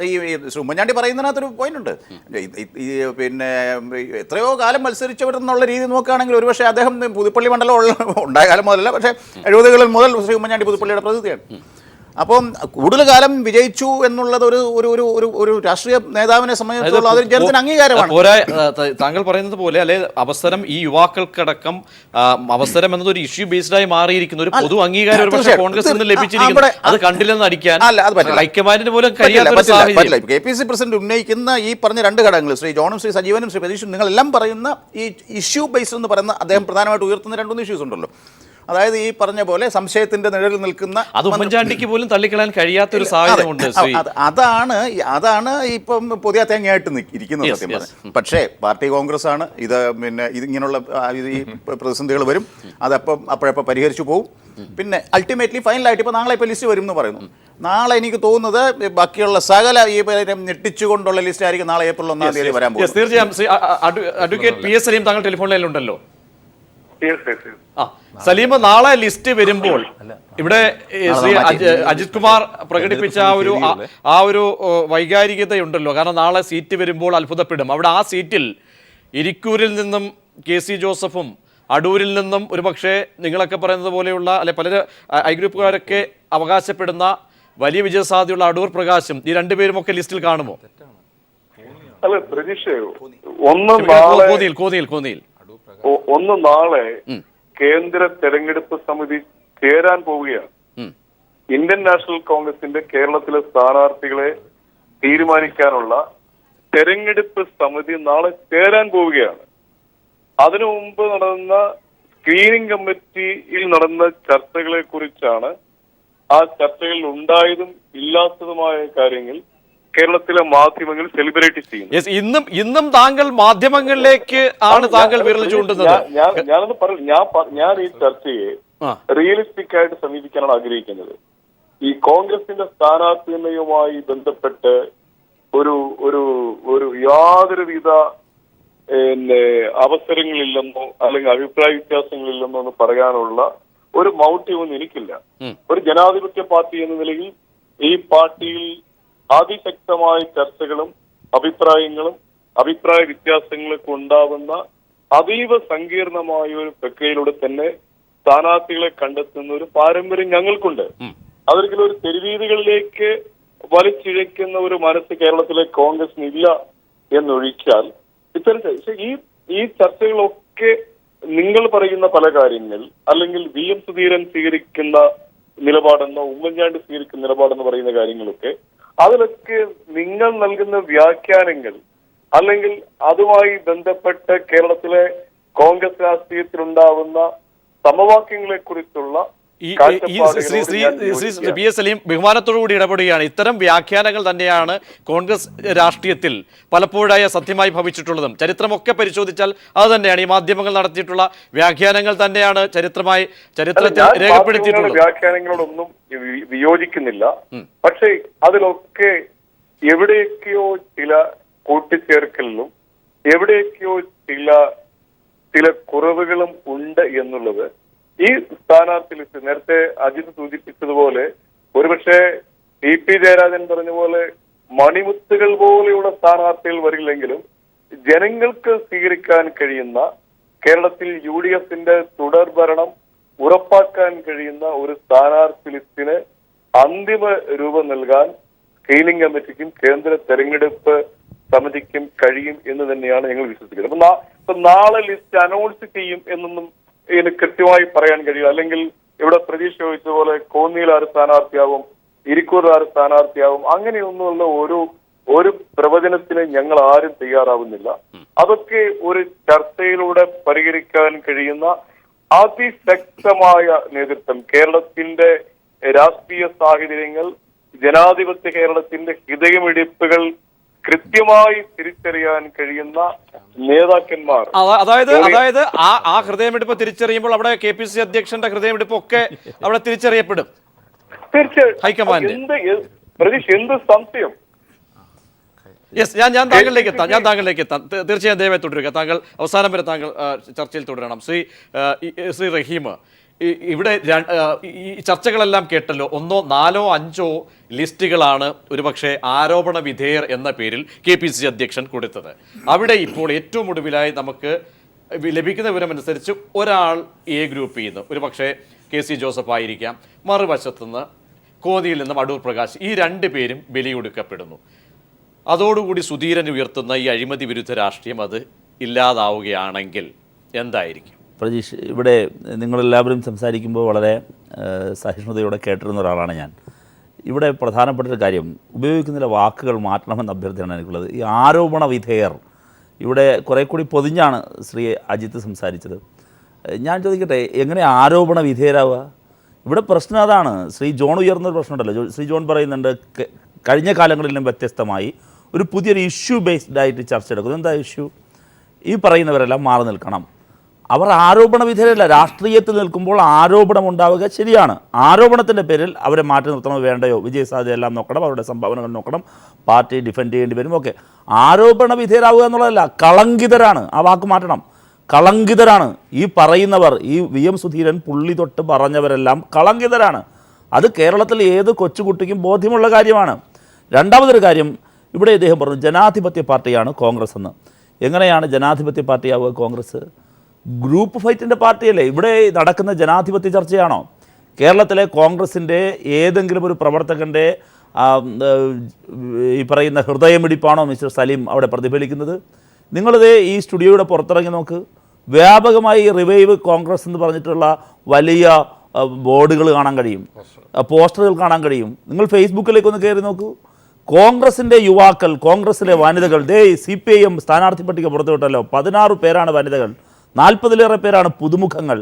ഈ ഉമ്മൻചാണ്ടി പറയുന്നതിനകത്തൊരു പോയിന്റ് ഉണ്ട്. ഈ പിന്നെ എത്രയോ കാലം മത്സരിച്ചവരെന്നുള്ള രീതി നോക്കുകയാണെങ്കിൽ ഒരുപക്ഷെ അദ്ദേഹം പുതുപ്പള്ളി മണ്ഡലം ഉണ്ടായ കാലം മുതലല്ല, പക്ഷേ 70-കളിൽ മുതൽ ശ്രീ ഉമ്മൻചാണ്ടി പുതുപ്പള്ളിയുടെ പ്രതിനിധിയാണ്. അപ്പം കൂടുതൽ കാലം വിജയിച്ചു എന്നുള്ളത് ഒരു രാഷ്ട്രീയ നേതാവിനെ സംബന്ധിച്ചിടത്തോളം അതൊരു ജനത്തിന് അംഗീകാരമാണ്. താങ്കൾ പറയുന്നത് പോലെ അല്ലെ, അവസരം ഈ യുവാക്കൾക്കടക്കം അവസരം എന്നതൊരു ഇഷ്യൂ ബേസ്ഡായി മാറിയിരിക്കുന്ന ഒരു പൊതു അംഗീകാരം ഒരു പക്ഷേ കോൺഗ്രസിൽ നിന്ന് ലഭിച്ചിരിക്കുന്നു. അത് കണ്ടില്ലെന്ന് അടിക്കാൻ ഹൈക്കമാൻഡിന് പോലും കഴിയാത്ത KPC പ്രസിഡന്റ് ഉന്നയിക്കുന്ന ഈ പറഞ്ഞ രണ്ട് ഘടകങ്ങൾ, ശ്രീ ജോണും ശ്രീ സജീവനും ശ്രീ പ്രതീഷും നിങ്ങളെല്ലാം പറയുന്ന ഈ ഇഷ്യൂ ബേസ്ഡ് എന്ന് പറയുന്ന അദ്ദേഹം പ്രധാനമായിട്ട് ഉയർത്തുന്ന 2-3 ഇഷ്യൂസ് ഉണ്ടല്ലോ. അതായത് ഈ പറഞ്ഞ പോലെ സംശയത്തിന്റെ നിഴലിൽ നിൽക്കുന്ന, അത് ഉമ്മൻചാണ്ടിക്ക് പോലും തള്ളിക്കളയാൻ കഴിയാത്തൊരു സാഹചര്യമുണ്ട്. അതാണ് ഇപ്പം പുതിയ തേങ്ങയായിട്ട് ഇരിക്കുന്നത് സത്യം പറഞ്ഞാൽ. പക്ഷേ പാർട്ടി കോൺഗ്രസ് ആണ് ഇത്. പിന്നെ ഇതിങ്ങനെയുള്ള ഈ പ്രതിസന്ധികൾ വരും, അതപ്പം അപ്പോഴപ്പോൾ പരിഹരിച്ചു പോകും. പിന്നെ അൾട്ടിമേറ്റ്ലി ഫൈനലായിട്ട് ഇപ്പോൾ നാളെ ഇപ്പോൾ ലിസ്റ്റ് വരും എന്ന് പറയുന്നു. നാളെ എനിക്ക് തോന്നുന്നത് ബാക്കിയുള്ള സകല ഈ ഞെട്ടിച്ചുകൊണ്ടുള്ള ലിസ്റ്റ് ആയിരിക്കും നാളെ ഏപ്രിൽ 1-ാം തീയതി വരാൻ പോകും. തീർച്ചയായും. അഡ്വക്കേറ്റ് PS സലീം താങ്കൾ ടെലിഫോൺ ലൈനിലുണ്ടല്ലോ. സലീം, നാളെ ലിസ്റ്റ് വരുമ്പോൾ ഇവിടെ ശ്രീ അജിത് കുമാർ പ്രകടിപ്പിച്ച ആ ഒരു വൈകാരികതയുണ്ടല്ലോ. കാരണം നാളെ സീറ്റ് വരുമ്പോൾ അത്ഭുതപ്പെടും. അവിടെ ആ സീറ്റിൽ ഇരിക്കൂരിൽ നിന്നും KC ജോസഫും അടൂരിൽ നിന്നും ഒരുപക്ഷെ നിങ്ങളൊക്കെ പറയുന്നത് പോലെയുള്ള അല്ലെ പല ഐ ഗ്രൂപ്പുകാരൊക്കെ അവകാശപ്പെടുന്ന വലിയ വിജയസാധ്യതയുള്ള അടൂർ പ്രകാശും ഈ രണ്ടുപേരും ഒക്കെ ലിസ്റ്റിൽ കാണുമോ? അല്ല പ്രതീക്ഷയോ, കോന്നിയിൽ നാളെ കേന്ദ്ര തെരഞ്ഞെടുപ്പ് സമിതി ചേരാൻ പോവുകയാണ്. ഇന്ത്യൻ നാഷണൽ കോൺഗ്രസിന്റെ കേരളത്തിലെ സ്ഥാനാർത്ഥികളെ തീരുമാനിക്കാനുള്ള തെരഞ്ഞെടുപ്പ് സമിതി നാളെ ചേരാൻ പോവുകയാണ്. അതിനു മുമ്പ് നടന്ന സ്ക്രീനിംഗ് കമ്മിറ്റിയിൽ നടന്ന ചർച്ചകളെ കുറിച്ചാണ്, ആ ചർച്ചകളിൽ ഉണ്ടായതും ഇല്ലാത്തതുമായ കാര്യങ്ങൾ കേരളത്തിലെ മാധ്യമങ്ങൾ സെലിബ്രേറ്റ് ചെയ്യുന്നു. ഇന്നും താങ്കൾ മാധ്യമങ്ങളിലേക്ക് ആണ് താങ്കൾ വിരൽ ചൂണ്ടുന്നത്. ഞാനൊന്ന് പറയും, ഞാൻ ഈ ചർച്ചയെ റിയലിസ്റ്റിക് ആയിട്ട് സമീപിക്കാനാണ് ആഗ്രഹിക്കുന്നത്. ഈ കോൺഗ്രസിന്റെ സ്ഥാനാർത്ഥി നിർണയവുമായി ബന്ധപ്പെട്ട് ഒരു യാതൊരുവിധ അവസരങ്ങളില്ലെന്നോ അല്ലെങ്കിൽ അഭിപ്രായ വ്യത്യാസങ്ങളില്ലെന്നോ എന്ന് പറയാനുള്ള ഒരു മൗഢ്യമൊന്നും എനിക്കില്ല. ഒരു ജനാധിപത്യ പാർട്ടി എന്ന നിലയിൽ ഈ പാർട്ടിയിൽ അതിശക്തമായ ചർച്ചകളും അഭിപ്രായങ്ങളും അഭിപ്രായ വ്യത്യാസങ്ങളൊക്കെ ഉണ്ടാവുന്ന അതീവ സങ്കീർണമായ ഒരു പ്രക്രിയയിലൂടെ തന്നെ സ്ഥാനാർത്ഥികളെ കണ്ടെത്തുന്ന ഒരു പാരമ്പര്യം ഞങ്ങൾക്കുണ്ട്. അതൊരിക്കലും ഒരു തെരുവീതികളിലേക്ക് വലിച്ചിഴയ്ക്കുന്ന ഒരു മനസ്സ് കേരളത്തിലെ കോൺഗ്രസിന് ഇല്ല എന്നൊഴിച്ചാൽ ഇത്തരം ഈ ചർച്ചകളൊക്കെ നിങ്ങൾ പറയുന്ന പല കാര്യങ്ങൾ, അല്ലെങ്കിൽ VM സുധീരൻ സ്വീകരിക്കുന്ന നിലപാടെന്നോ ഉമ്മൻചാണ്ടി സ്വീകരിക്കുന്ന നിലപാടെന്ന് പറയുന്ന കാര്യങ്ങളൊക്കെ, അതിലൊക്കെ നിങ്ങൾ നൽകുന്ന വ്യാഖ്യാനങ്ങൾ അല്ലെങ്കിൽ അതുമായി ബന്ധപ്പെട്ട് കേരളത്തിലെ കോൺഗ്രസ് രാഷ്ട്രീയത്തിലുണ്ടാവുന്ന സമവാക്യങ്ങളെ കുറിച്ചുള്ള ശ്രീ PS സലീം ബഹുമാനത്തോടുകൂടി ഇടപെടുകയാണ്. ഇത്തരം വ്യാഖ്യാനങ്ങൾ തന്നെയാണ് കോൺഗ്രസ് രാഷ്ട്രീയത്തിൽ പലപ്പോഴായ സത്യമായി ഭവിച്ചിട്ടുള്ളതും. ചരിത്രമൊക്കെ പരിശോധിച്ചാൽ അത് തന്നെയാണ്, ഈ മാധ്യമങ്ങൾ നടത്തിയിട്ടുള്ള വ്യാഖ്യാനങ്ങൾ തന്നെയാണ് ചരിത്രത്തിൽ രേഖപ്പെടുത്തിയിട്ടുള്ളത്. വ്യാഖ്യാനങ്ങളോടൊന്നും വിയോജിക്കുന്നില്ല. പക്ഷേ അതിലൊക്കെ എവിടെയൊക്കെയോ ചില കൂട്ടിച്ചേർക്കലിലും എവിടെയൊക്കെയോ ചില കുറവുകളും ഉണ്ട് എന്നുള്ളത് ഈ സ്ഥാനാർത്ഥി ലിസ്റ്റ്, നേരത്തെ അജിത് സൂചിപ്പിച്ചതുപോലെ, ഒരുപക്ഷെ TP ജയരാജൻ പറഞ്ഞ പോലെ മണിമുത്തുകൾ പോലെയുള്ള സ്ഥാനാർത്ഥികൾ വരില്ലെങ്കിലും ജനങ്ങൾക്ക് സ്വീകരിക്കാൻ കഴിയുന്ന, കേരളത്തിൽ UDFന്റെ തുടർ ഭരണം ഉറപ്പാക്കാൻ കഴിയുന്ന ഒരു സ്ഥാനാർത്ഥി ലിസ്റ്റിന് അന്തിമ രൂപം നൽകാൻ സ്ക്രീനിംഗ് കമ്മിറ്റിക്കും കേന്ദ്ര തെരഞ്ഞെടുപ്പ് സമിതിക്കും കഴിയും എന്ന് തന്നെയാണ് ഞങ്ങൾ വിശ്വസിക്കുന്നത്. അപ്പൊ നാളെ ലിസ്റ്റ് അനൗൺസ് ചെയ്യും എന്നൊന്നും ഇതിന് കൃത്യമായി പറയാൻ കഴിയും. അല്ലെങ്കിൽ ഇവിടെ പ്രതീക്ഷ ചോദിച്ചതുപോലെ കോന്നിയിൽ ആര് സ്ഥാനാർത്ഥിയാവും, ഇരിക്കൂറിൽ ആര് സ്ഥാനാർത്ഥിയാവും, അങ്ങനെയൊന്നുമുള്ള ഒരു പ്രവചനത്തിന് ഞങ്ങൾ ആരും തയ്യാറാവുന്നില്ല. അതൊക്കെ ഒരു ചർച്ചയിലൂടെ പരിഹരിക്കാൻ കഴിയുന്ന അതിശക്തമായ നേതൃത്വം, കേരളത്തിന്റെ രാഷ്ട്രീയ സാഹചര്യങ്ങൾ, ജനാധിപത്യ കേരളത്തിന്റെ ഹൃദയമിടിപ്പുകൾ കൃത്യമായി തിരിച്ചറിയാൻ കഴിയുന്ന നേതാക്കന്മാർ. അതായത് ആ ഹൃദയമിടിപ്പ് തിരിച്ചറിയുമ്പോൾ അവിടെ KPC അധ്യക്ഷന്റെ ഹൃദയമിടിപ്പ് ഒക്കെ അവിടെ തിരിച്ചറിയപ്പെടും. തീർച്ചയായും ഹൈക്കമാൻഡ് എന്ത് സംശയം. ഞാൻ താങ്കളിലേക്ക് എത്താം. തീർച്ചയായും ദയവായി തുടരുക. താങ്കൾ അവസാനം വരെ താങ്കൾ ചർച്ചയിൽ തുടരണം. ശ്രീ റഹീം, ഇവിടെ ഈ ചർച്ചകളെല്ലാം കേട്ടല്ലോ, 1, 4, 5 ലിസ്റ്റുകളാണ് ഒരുപക്ഷെ ആരോപണ വിധേയർ എന്ന പേരിൽ KPCC അധ്യക്ഷൻ കൊടുത്തത്. അവിടെ ഇപ്പോൾ ഏറ്റവും ഒടുവിലായി നമുക്ക് ലഭിക്കുന്ന വിവരമനുസരിച്ച് ഒരാൾ A ഗ്രൂപ്പിൽ നിന്ന് ഒരുപക്ഷെ KC ജോസഫ് ആയിരിക്കാം, മറുവശത്തുനിന്ന് കോന്നിയിൽ നിന്നും അടൂർ പ്രകാശ്, ഈ 2 പേരും ബലിയൊടുക്കപ്പെടുന്നു. അതോടുകൂടി സുധീരൻ ഉയർത്തുന്ന ഈ അഴിമതി വിരുദ്ധ രാഷ്ട്രീയം അത് ഇല്ലാതാവുകയാണെങ്കിൽ എന്തായിരിക്കും? പ്രജീഷ്, ഇവിടെ നിങ്ങളെല്ലാവരും സംസാരിക്കുമ്പോൾ വളരെ സഹിഷ്ണുതയോടെ കേട്ടിരുന്ന ഒരാളാണ് ഞാൻ. ഇവിടെ പ്രധാനപ്പെട്ടൊരു കാര്യം, ഉപയോഗിക്കുന്ന വാക്കുകൾ മാറ്റണമെന്ന അഭ്യർത്ഥനയാണ് എനിക്കുള്ളത്. ഈ ആരോപണ വിധേയർ ഇവിടെ കുറേ കൂടി പൊതിഞ്ഞാണ് ശ്രീ അജിത്ത് സംസാരിച്ചത്. ഞാൻ ചോദിക്കട്ടെ, എങ്ങനെ ആരോപണ വിധേയരാവുക? ഇവിടെ പ്രശ്നം അതാണ്. ശ്രീ ജോൺ ഉയർന്നൊരു പ്രശ്നമുണ്ടല്ലോ. ശ്രീ ജോൺ പറയുന്നുണ്ട് കഴിഞ്ഞ കാലങ്ങളിലും വ്യത്യസ്തമായി ഒരു പുതിയൊരു ഇഷ്യൂ ബേസ്ഡ് ആയിട്ട് ചർച്ച എടുക്കുന്നു. എന്താ ഇഷ്യൂ? ഈ പറയുന്നവരെല്ലാം മാറി നിൽക്കണം. അവർ ആരോപണ വിധേയരല്ല. രാഷ്ട്രീയത്തിൽ നിൽക്കുമ്പോൾ ആരോപണം ഉണ്ടാവുക ശരിയാണ്. ആരോപണത്തിൻ്റെ പേരിൽ അവരെ മാറ്റി നിർത്തണോ വേണ്ടയോ, വിജയസാധ്യത എല്ലാം നോക്കണം, അവരുടെ സംഭാവനകൾ നോക്കണം, പാർട്ടി ഡിഫെൻഡ് ചെയ്യേണ്ടി വരും, ഓക്കെ. ആരോപണ വിധേയരാവുക എന്നുള്ളതല്ല, കളങ്കിതരാണ്. ആ വാക്ക് മാറ്റണം. കളങ്കിതരാണ് ഈ പറയുന്നവർ. ഈ VM സുധീരൻ പുള്ളി തൊട്ട് പറഞ്ഞവരെല്ലാം കളങ്കിതരാണ്. അത് കേരളത്തിൽ ഏത് കൊച്ചുകുട്ടിക്കും ബോധ്യമുള്ള കാര്യമാണ്. രണ്ടാമതൊരു കാര്യം, ഇവിടെ ഇദ്ദേഹം പറഞ്ഞു ജനാധിപത്യ പാർട്ടിയാണ് കോൺഗ്രസ് എന്ന്. എങ്ങനെയാണ് ജനാധിപത്യ പാർട്ടിയാവുക കോൺഗ്രസ്? ഗ്രൂപ്പ് ഫൈറ്റിൻ്റെ പാർട്ടിയല്ലേ? ഇവിടെ നടക്കുന്ന ജനാധിപത്യ ചർച്ചയാണോ? കേരളത്തിലെ കോൺഗ്രസിൻ്റെ ഏതെങ്കിലും ഒരു പ്രവർത്തകൻ്റെ ഈ പറയുന്ന ഹൃദയമിടിപ്പാണോ മിസ്റ്റർ സലീം അവിടെ പ്രതിഫലിക്കുന്നത്? നിങ്ങളിത് ഈ സ്റ്റുഡിയോയുടെ പുറത്തിറങ്ങി നോക്ക്. വ്യാപകമായി റിവൈവ് കോൺഗ്രസ് എന്ന് പറഞ്ഞിട്ടുള്ള വലിയ ബോർഡുകൾ കാണാൻ കഴിയും, പോസ്റ്ററുകൾ കാണാൻ കഴിയും. നിങ്ങൾ ഫേസ്ബുക്കിലേക്കൊന്ന് കയറി നോക്കൂ. കോൺഗ്രസിൻ്റെ യുവാക്കൾ, കോൺഗ്രസിലെ വനിതകൾ, CPIM സ്ഥാനാർത്ഥി പട്ടിക പുറത്തുവിട്ടല്ലോ, 16 പേരാണ് വനിതകൾ, 40-ലേറെ പേരാണ് പുതുമുഖങ്ങൾ.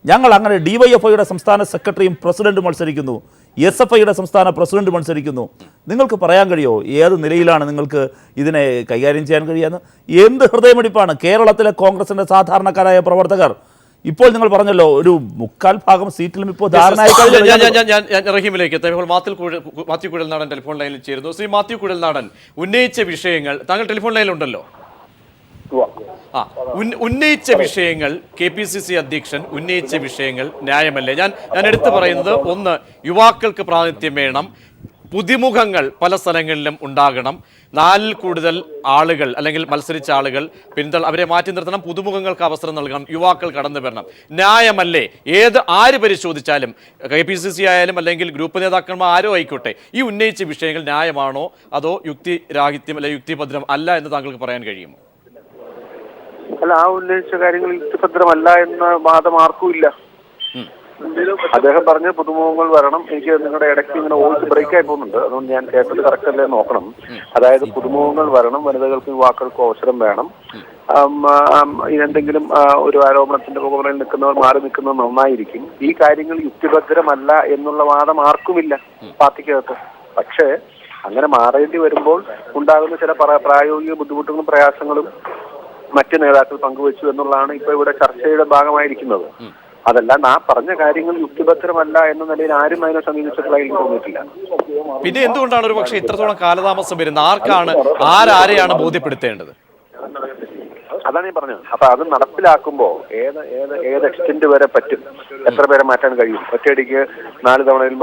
ഞങ്ങൾ അങ്ങനെ DYFIയുടെ സംസ്ഥാന സെക്രട്ടറിയും പ്രസിഡന്റും മത്സരിക്കുന്നു, SFIയുടെ സംസ്ഥാന പ്രസിഡന്റ് മത്സരിക്കുന്നു. നിങ്ങൾക്ക് പറയാൻ കഴിയുമോ ഏത് നിലയിലാണ് നിങ്ങൾക്ക് ഇതിനെ കൈകാര്യം ചെയ്യാൻ കഴിയുന്നത്? എന്ത് ഹൃദയമിടിപ്പാണ് കേരളത്തിലെ കോൺഗ്രസിൻ്റെ സാധാരണക്കാരായ പ്രവർത്തകർ. ഇപ്പോൾ നിങ്ങൾ പറഞ്ഞല്ലോ ഒരു 3/4 സീറ്റിലും ഇപ്പോൾ ധാരണയായി ഞാൻ റഹീമിലേക്ക് എത്താം. മാത്യു കുഴൽനാടൻ ടെലിഫോൺ ലൈനിൽ ചേരുന്നു. ശ്രീ മാത്യു കുഴൽനാടൻ, ഉന്നയിച്ച വിഷയങ്ങൾ, താങ്കൾ ടെലിഫോൺ ലൈനിലുണ്ടല്ലോ. ഉന്നയിച്ച വിഷയങ്ങൾ, KPCC അധ്യക്ഷൻ ഉന്നയിച്ച വിഷയങ്ങൾ ന്യായമല്ലേ? ഞാൻ എടുത്തു പറയുന്നത്, 1, യുവാക്കൾക്ക് പ്രാതിനിധ്യം വേണം, പുതുമുഖങ്ങൾ പല സ്ഥലങ്ങളിലും ഉണ്ടാകണം, 4-ൽ കൂടുതൽ ആളുകൾ അല്ലെങ്കിൽ മത്സരിച്ച ആളുകൾ അവരെ മാറ്റി നിർത്തണം, പുതുമുഖങ്ങൾക്ക് അവസരം നൽകണം, യുവാക്കൾ കടന്നു വരണം. ന്യായമല്ലേ? ആര് പരിശോധിച്ചാലും, KPCC ആയാലും അല്ലെങ്കിൽ ഗ്രൂപ്പ് നേതാക്കന്മാർ ആരോ ആയിക്കോട്ടെ, ഈ ഉന്നയിച്ച വിഷയങ്ങൾ ന്യായമാണോ അതോ യുക്തിരാഹിത്യം അല്ലെ യുക്തിഭദ്രം അല്ല എന്ന് താങ്കൾക്ക് പറയാൻ കഴിയുമോ? അല്ല, ആ ഉന്നയിച്ച കാര്യങ്ങൾ യുക്തിഭദ്രമല്ല എന്ന വാദം ആർക്കും ഇല്ല. അദ്ദേഹം പറഞ്ഞ പുതുമുഖങ്ങൾ വരണം. എനിക്ക് നിങ്ങളുടെ ഇടയ്ക്ക് ഇങ്ങനെ വോയിസ് ബ്രേക്ക് ആയി പോകുന്നുണ്ട്, അതുകൊണ്ട് ഞാൻ കേട്ടത് കറക്റ്റ് അല്ലേ നോക്കണം. അതായത് പുതുമുഖങ്ങൾ വരണം, വനിതകൾക്കും യുവാക്കൾക്കും അവസരം വേണം. എന്തെങ്കിലും ഒരു ആരോപണത്തിന്റെ പുറകിൽ നിൽക്കുന്നവർ മാറി നിൽക്കുന്നത് നന്നായിരിക്കും. ഈ കാര്യങ്ങൾ യുക്തിഭദ്രമല്ല എന്നുള്ള വാദം ആർക്കുമില്ല പാർട്ടിക്കകത്ത്. പക്ഷേ അങ്ങനെ മാറേണ്ടി വരുമ്പോൾ ഉണ്ടാകുന്ന ചില പ്രായോഗിക ബുദ്ധിമുട്ടുകളും പ്രയാസങ്ങളും മറ്റ് നേതാക്കൾ പങ്കുവച്ചു എന്നുള്ളതാണ് ഇപ്പൊ ഇവിടെ ചർച്ചയുടെ ഭാഗമായിരിക്കുന്നത്. അതല്ല ആ പറഞ്ഞ കാര്യങ്ങൾ യുക്തിഭദ്രമല്ല എന്ന നിലയിൽ ആരും അതിനെ സമീപിച്ചിട്ടുള്ളതായി തോന്നിയിട്ടില്ല. പിന്നെ എന്തുകൊണ്ടാണ് ഒരു പക്ഷേ ഇത്രത്തോളം കാലതാമസം വരുന്നത്? ആരെയാണ് ബോധ്യപ്പെടുത്തേണ്ടത്? അതാണ് ഞാൻ പറഞ്ഞത്. അപ്പൊ അത് നടപ്പിലാക്കുമ്പോ ഏത് എക്സ്റ്റെന്റ് വരെ പറ്റും, എത്ര പേരെ മാറ്റാൻ കഴിയും? ഒറ്റയടിക്ക് 4 തവണയിൽ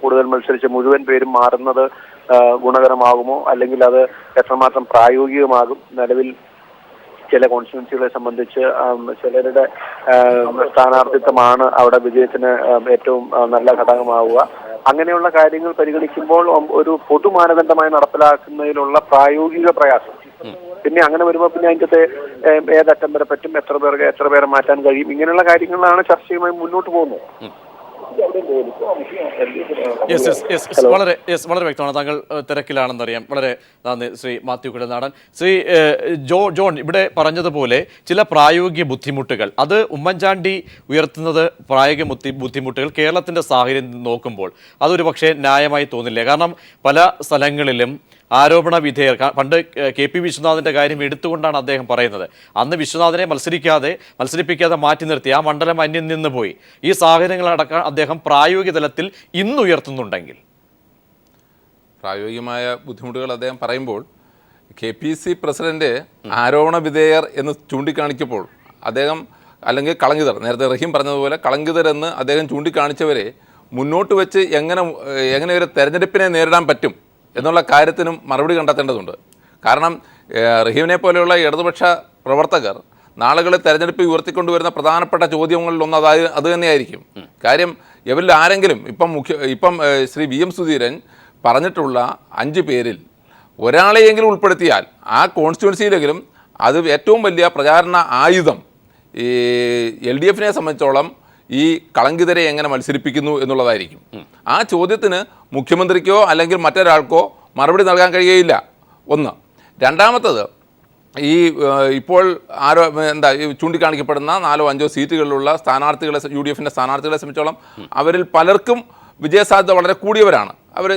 കൂടുതൽ മത്സരിച്ച് മുഴുവൻ പേരും മാറുന്നത് ഗുണകരമാകുമോ? അല്ലെങ്കിൽ അത് എത്രമാത്രം പ്രായോഗികമാകും? നിലവിൽ ചില കോൺസ്റ്റിറ്റ്യുവൻസികളെ സംബന്ധിച്ച് ചിലരുടെ സ്ഥാനാർത്ഥിത്വമാണ് അവിടെ വിജയത്തിന് ഏറ്റവും നല്ല ഘടകമാവുക. അങ്ങനെയുള്ള കാര്യങ്ങൾ പരിഗണിക്കുമ്പോൾ ഒരു പൊതു മാനദണ്ഡമായി നടപ്പിലാക്കുന്നതിലുള്ള പ്രായോഗിക പ്രയാസം, പിന്നെ അങ്ങനെ വരുമ്പോൾ പിന്നെ അതിൻ്റെ ഏതറ്റം വരെ പറ്റും, എത്ര പേരെ മാറ്റാൻ കഴിയും, ഇങ്ങനെയുള്ള കാര്യങ്ങളാണ് ചർച്ചയുമായി മുന്നോട്ട് പോകുന്നത്. വളരെ വ്യക്തമാണ്. താങ്കൾ തിരക്കിലാണെന്നറിയാം. വളരെ നന്ദി ശ്രീ മാത്യു കുഴൽനാടൻ. ശ്രീ ജോൺ ഇവിടെ പറഞ്ഞതുപോലെ ചില പ്രായോഗിക ബുദ്ധിമുട്ടുകൾ, അത് ഉമ്മൻചാണ്ടി ഉയർത്തുന്നത് പ്രായോഗിക ബുദ്ധിമുട്ടുകൾ കേരളത്തിൻ്റെ സാഹചര്യം നോക്കുമ്പോൾ അതൊരു പക്ഷേ ന്യായമായി തോന്നില്ല. കാരണം പല സ്ഥലങ്ങളിലും ആരോപണ വിധേയർ, പണ്ട് KP വിശ്വനാഥിൻ്റെ കാര്യം എടുത്തുകൊണ്ടാണ് അദ്ദേഹം പറയുന്നത്, അന്ന് വിശ്വനാഥിനെ മത്സരിപ്പിക്കാതെ മാറ്റി നിർത്തി ആ മണ്ഡലം അന്യം നിന്ന് പോയി. ഈ സാഹചര്യങ്ങളടക്കം അദ്ദേഹം പ്രായോഗിക തലത്തിൽ ഇന്ന് ഉയർത്തുന്നുണ്ടെങ്കിൽ പ്രായോഗികമായ ബുദ്ധിമുട്ടുകൾ അദ്ദേഹം പറയുമ്പോൾ KPC പ്രസിഡന്റ് ആരോപണ വിധേയർ എന്ന് ചൂണ്ടിക്കാണിക്കപ്പോൾ അദ്ദേഹം അല്ലെങ്കിൽ കളങ്കിതർ, നേരത്തെ റഹീം പറഞ്ഞതുപോലെ കളങ്കിതരെന്ന് അദ്ദേഹം ചൂണ്ടിക്കാണിച്ചവരെ മുന്നോട്ട് വെച്ച് എങ്ങനെ ഒരു തെരഞ്ഞെടുപ്പിനെ നേരിടാൻ പറ്റും എന്നുള്ള കാര്യത്തിനും മറുപടി കണ്ടെത്തേണ്ടതുണ്ട്. കാരണം റഹീമിനെ പോലെയുള്ള ഇടതുപക്ഷ പ്രവർത്തകർ നാളുകളിൽ തെരഞ്ഞെടുപ്പ് ഉയർത്തിക്കൊണ്ടുവരുന്ന പ്രധാനപ്പെട്ട ചോദ്യങ്ങളിലൊന്ന് അത് തന്നെയായിരിക്കും. കാര്യം ഇവരിൽ ആരെങ്കിലും ഇപ്പം ശ്രീ VM സുധീരൻ പറഞ്ഞിട്ടുള്ള 5 പേരിൽ ഒരാളെയെങ്കിലും ഉൾപ്പെടുത്തിയാൽ ആ കോൺസ്റ്റിറ്റ്യുവൻസിയിലെങ്കിലും അത് ഏറ്റവും വലിയ പ്രചാരണ ആയുധം ഈ LDFനെ സംബന്ധിച്ചോളം ഈ കളങ്കിതരെ എങ്ങനെ മത്സരിപ്പിക്കുന്നു എന്നുള്ളതായിരിക്കും. ആ ചോദ്യത്തിന് മുഖ്യമന്ത്രിക്കോ അല്ലെങ്കിൽ മറ്റൊരാൾക്കോ മറുപടി നൽകാൻ കഴിയുകയില്ല. ഒന്ന്. രണ്ടാമത്തത്, ഈ ഇപ്പോൾ ചൂണ്ടിക്കാണിക്കപ്പെടുന്ന 4-5 സീറ്റുകളിലുള്ള സ്ഥാനാർത്ഥികളെ UDFൻ്റെ സ്ഥാനാർത്ഥികളെ സംബന്ധിച്ചോളം അവരിൽ പലർക്കും വിജയസാധ്യത വളരെ കൂടിയവരാണ്. അവർ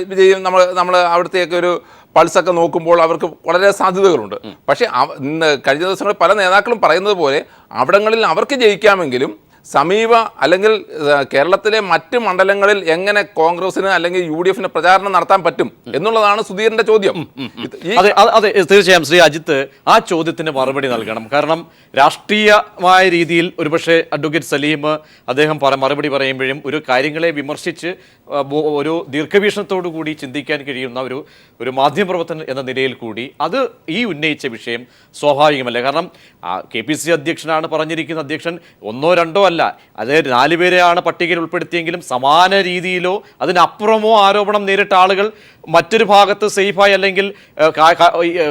നമ്മൾ അവിടുത്തെയൊക്കെ ഒരു പൾസൊക്കെ നോക്കുമ്പോൾ അവർക്ക് വളരെ സാധ്യതകളുണ്ട്. പക്ഷേ കഴിഞ്ഞ ദിവസങ്ങളിൽ പല നേതാക്കളും പറയുന്നത് പോലെ അവിടങ്ങളിൽ അവർക്ക് ജയിക്കാമെങ്കിലും സമീപ അല്ലെങ്കിൽ കേരളത്തിലെ മറ്റ് മണ്ഡലങ്ങളിൽ എങ്ങനെ കോൺഗ്രസിന് അല്ലെങ്കിൽ UDFന് പ്രചാരണം നടത്താൻ പറ്റും എന്നുള്ളതാണ് സുധീരന്റെ ചോദ്യം. അതെ, തീർച്ചയായും ശ്രീ അജിത്ത് ആ ചോദ്യത്തിന് മറുപടി നൽകണം. കാരണം രാഷ്ട്രീയമായ രീതിയിൽ ഒരുപക്ഷെ അഡ്വക്കേറ്റ് സലീം അദ്ദേഹം മറുപടി പറയുമ്പോഴും ഒരു കാര്യങ്ങളെ വിമർശിച്ച് ഒരു ദീർഘവീക്ഷണത്തോടു കൂടി ചിന്തിക്കാൻ കഴിയുന്ന ഒരു മാധ്യമപ്രവർത്തകൻ എന്ന നിലയിൽ കൂടി അത് ഈ ഉന്നയിച്ച വിഷയം സ്വാഭാവികമല്ല. കാരണം KPCC അധ്യക്ഷനാണ് പറഞ്ഞിരിക്കുന്ന അധ്യക്ഷൻ 1-2 അല്ല, അത് 4 പേരെയാണ് പട്ടികയിൽ ഉൾപ്പെടുത്തിയെങ്കിലും സമാന രീതിയിലോ അതിനപ്പുറമോ ആരോപണം നേരിട്ട ആളുകൾ മറ്റൊരു ഭാഗത്ത് സേഫായി അല്ലെങ്കിൽ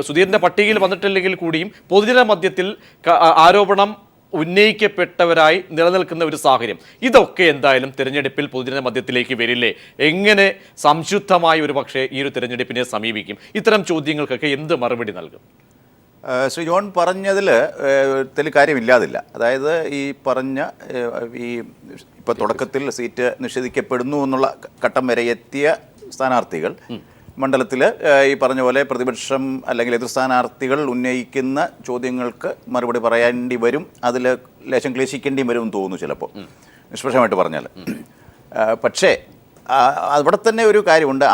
സുധീരന്റെ പട്ടികയിൽ വന്നിട്ടില്ലെങ്കിൽ കൂടിയും പൊതുജന മധ്യത്തിൽ ആരോപണം ഉന്നയിക്കപ്പെട്ടവരായി നിലനിൽക്കുന്ന ഒരു സാഹചര്യം. ഇതൊക്കെ എന്തായാലും തിരഞ്ഞെടുപ്പിൽ പൊതുജന മധ്യത്തിലേക്ക് വരില്ലേ? എങ്ങനെ സംശുദ്ധമായി ഒരു പക്ഷേ ഈ ഒരു തിരഞ്ഞെടുപ്പിനെ സമീപിക്കും? ഇത്തരം ചോദ്യങ്ങൾക്കൊക്കെ എന്ത് മറുപടി നൽകും? ശ്രീ ജോൺ പറഞ്ഞതിൽ കാര്യമില്ലാതില്ല. അതായത് ഈ പറഞ്ഞ ഇപ്പോൾ തുടക്കത്തിൽ സീറ്റ് നിഷേധിക്കപ്പെടുന്നു എന്നുള്ള ഘട്ടം വരെ എത്തിയ സ്ഥാനാർത്ഥികൾ മണ്ഡലത്തിൽ ഈ പറഞ്ഞ പോലെ പ്രതിപക്ഷം അല്ലെങ്കിൽ എതിർ സ്ഥാനാർത്ഥികൾ ഉന്നയിക്കുന്ന ചോദ്യങ്ങൾക്ക് മറുപടി പറയേണ്ടി വരും. അതിൽ ലേശം ക്ലേശിക്കേണ്ടിയും വരും എന്ന് തോന്നുന്നു ചിലപ്പോൾ, നിഷ്പക്ഷമായിട്ട് പറഞ്ഞാൽ. പക്ഷേ അവിടെ തന്നെ ഒരു കാര്യമുണ്ട്.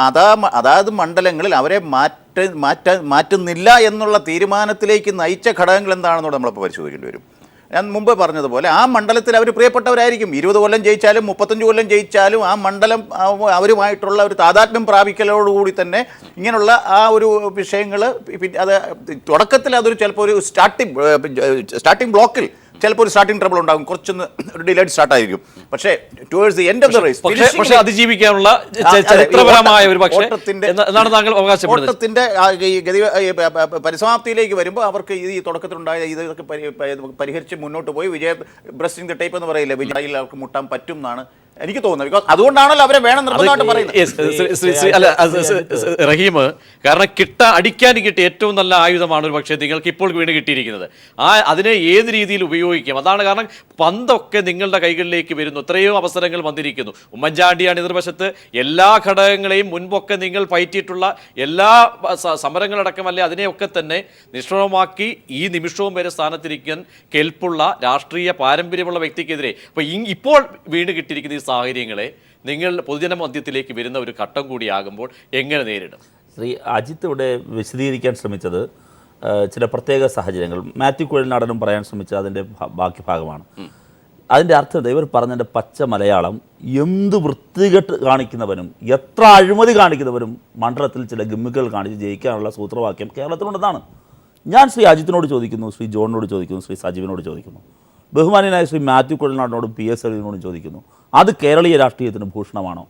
അതാത് മണ്ഡലങ്ങളിൽ അവരെ മാറ്റുന്നില്ല എന്നുള്ള തീരുമാനത്തിലേക്ക് നയിച്ച ഘടകങ്ങൾ എന്താണെന്നോട് നമ്മളിപ്പോൾ പരിശോധിക്കേണ്ടി വരും. ഞാൻ മുമ്പ് പറഞ്ഞതുപോലെ ആ മണ്ഡലത്തിൽ അവർ പ്രിയപ്പെട്ടവരായിരിക്കും. 20 കൊല്ലം ജയിച്ചാലും 35 കൊല്ലം ജയിച്ചാലും ആ മണ്ഡലം അവരുമായിട്ടുള്ള ഒരു താതാത്മ്യം പ്രാപിക്കലോടുകൂടി തന്നെ ഇങ്ങനെയുള്ള ആ ഒരു വിഷയങ്ങൾ അത് തുടക്കത്തിൽ അതൊരു ചിലപ്പോൾ ഒരു സ്റ്റാർട്ടിംഗ് ബ്ലോക്കിൽ ചിലപ്പോൾ ഒരു സ്റ്റാർട്ടിംഗ് ട്രബിൾ ഉണ്ടാകും, കുറച്ചൊന്ന് ഒരു ഡിലേഡ് സ്റ്റാർട്ട് ആയിരിക്കും. പക്ഷേ towards the end of the race പക്ഷേ അതിജീവിക്കാനുള്ള ചരിത്രപരമായ ഒരു ഓട്ടത്തിന്റെ പരിസമാപ്തിയിലേക്ക് വരുമ്പോൾ അവർക്ക് ഈ തുടക്കത്തിലുണ്ടായ ഇതൊക്കെ പരിഹരിച്ച് മുന്നോട്ട് പോയി ബ്രസ്റ്റിംഗ് ദ ടേപ്പ് എന്ന് പറയില്ല, വിജയിൽ അവർക്ക് മുട്ടാൻ പറ്റും എന്നാണ് എനിക്ക് തോന്നുന്നത്. ബിക്കോസ് അതുകൊണ്ടാണല്ലോ അവരെ വേണം നിർബന്ധമായിട്ട് പറയുന്നത്. റഹീം, കാരണം അടിക്കാൻ കിട്ടിയ ഏറ്റവും നല്ല ആയുധമാണ് ഒരു പക്ഷേ നിങ്ങൾക്ക് ഇപ്പോൾ വീണ് കിട്ടിയിരിക്കുന്നത്. അതിനെ ഏത് രീതിയിൽ ഉപയോഗിക്കാം അതാണ്. കാരണം പന്തൊക്കെ നിങ്ങളുടെ കൈകളിലേക്ക് വരുന്നു, എത്രയോ അവസരങ്ങൾ വന്നിരിക്കുന്നു. ഉമ്മൻചാണ്ടിയാണ് എതിർവശത്ത്. എല്ലാ ഘടകങ്ങളെയും മുൻപൊക്കെ നിങ്ങൾ പയറ്റിയിട്ടുള്ള എല്ലാ സമരങ്ങളടക്കമല്ലേ അതിനെയൊക്കെ തന്നെ നിഷ്പ്രഭമാക്കി ഈ നിമിഷവും വരെ സ്ഥാനത്തിരിക്കാൻ കെൽപ്പുള്ള രാഷ്ട്രീയ പാരമ്പര്യമുള്ള വ്യക്തിക്കെതിരെ ഇപ്പോൾ വീണ് കിട്ടിയിരിക്കുന്ന സാഹചര്യങ്ങളെ നിങ്ങൾ പൊതുജന മധ്യത്തിലേക്ക് വരുന്ന ഒരു ഘട്ടം കൂടിയാകുമ്പോൾ എങ്ങനെ നേരിടും? ശ്രീ അജിത്ത് ഇവിടെ വിശദീകരിക്കാൻ ശ്രമിച്ചത് ചില പ്രത്യേക സാഹചര്യങ്ങൾ മാത്യു കുഴൽനാടനും പറയാൻ ശ്രമിച്ച അതിൻ്റെ ബാക്കി ഭാഗമാണ്. അതിൻ്റെ അർത്ഥം ഇവർ പറഞ്ഞതിൻ്റെ പച്ച മലയാളം, എന്ത് വൃത്തികെട്ട് കാണിക്കുന്നവനും എത്ര അഴിമതി കാണിക്കുന്നവരും മണ്ഡലത്തിൽ ചില ഗിമ്മിക്കുകൾ കാണിച്ച് ജയിക്കാനുള്ള സൂത്രവാക്യം കേരളത്തിലുണ്ടെന്നാണ്. ഞാൻ ശ്രീ അജിത്തിനോട് ചോദിക്കുന്നു, ശ്രീ ജോണിനോട് ചോദിക്കുന്നു, ശ്രീ സജീവിനോട് ചോദിക്കുന്നു, ബഹുമാന്യനായ ശ്രീ മാത്യു കുഴൽനാടിനോടും PS സലീമിനോടും ചോദിക്കുന്നു, അത് കേരളീയ രാഷ്ട്രീയത്തിന് ഭൂഷണമാണോ?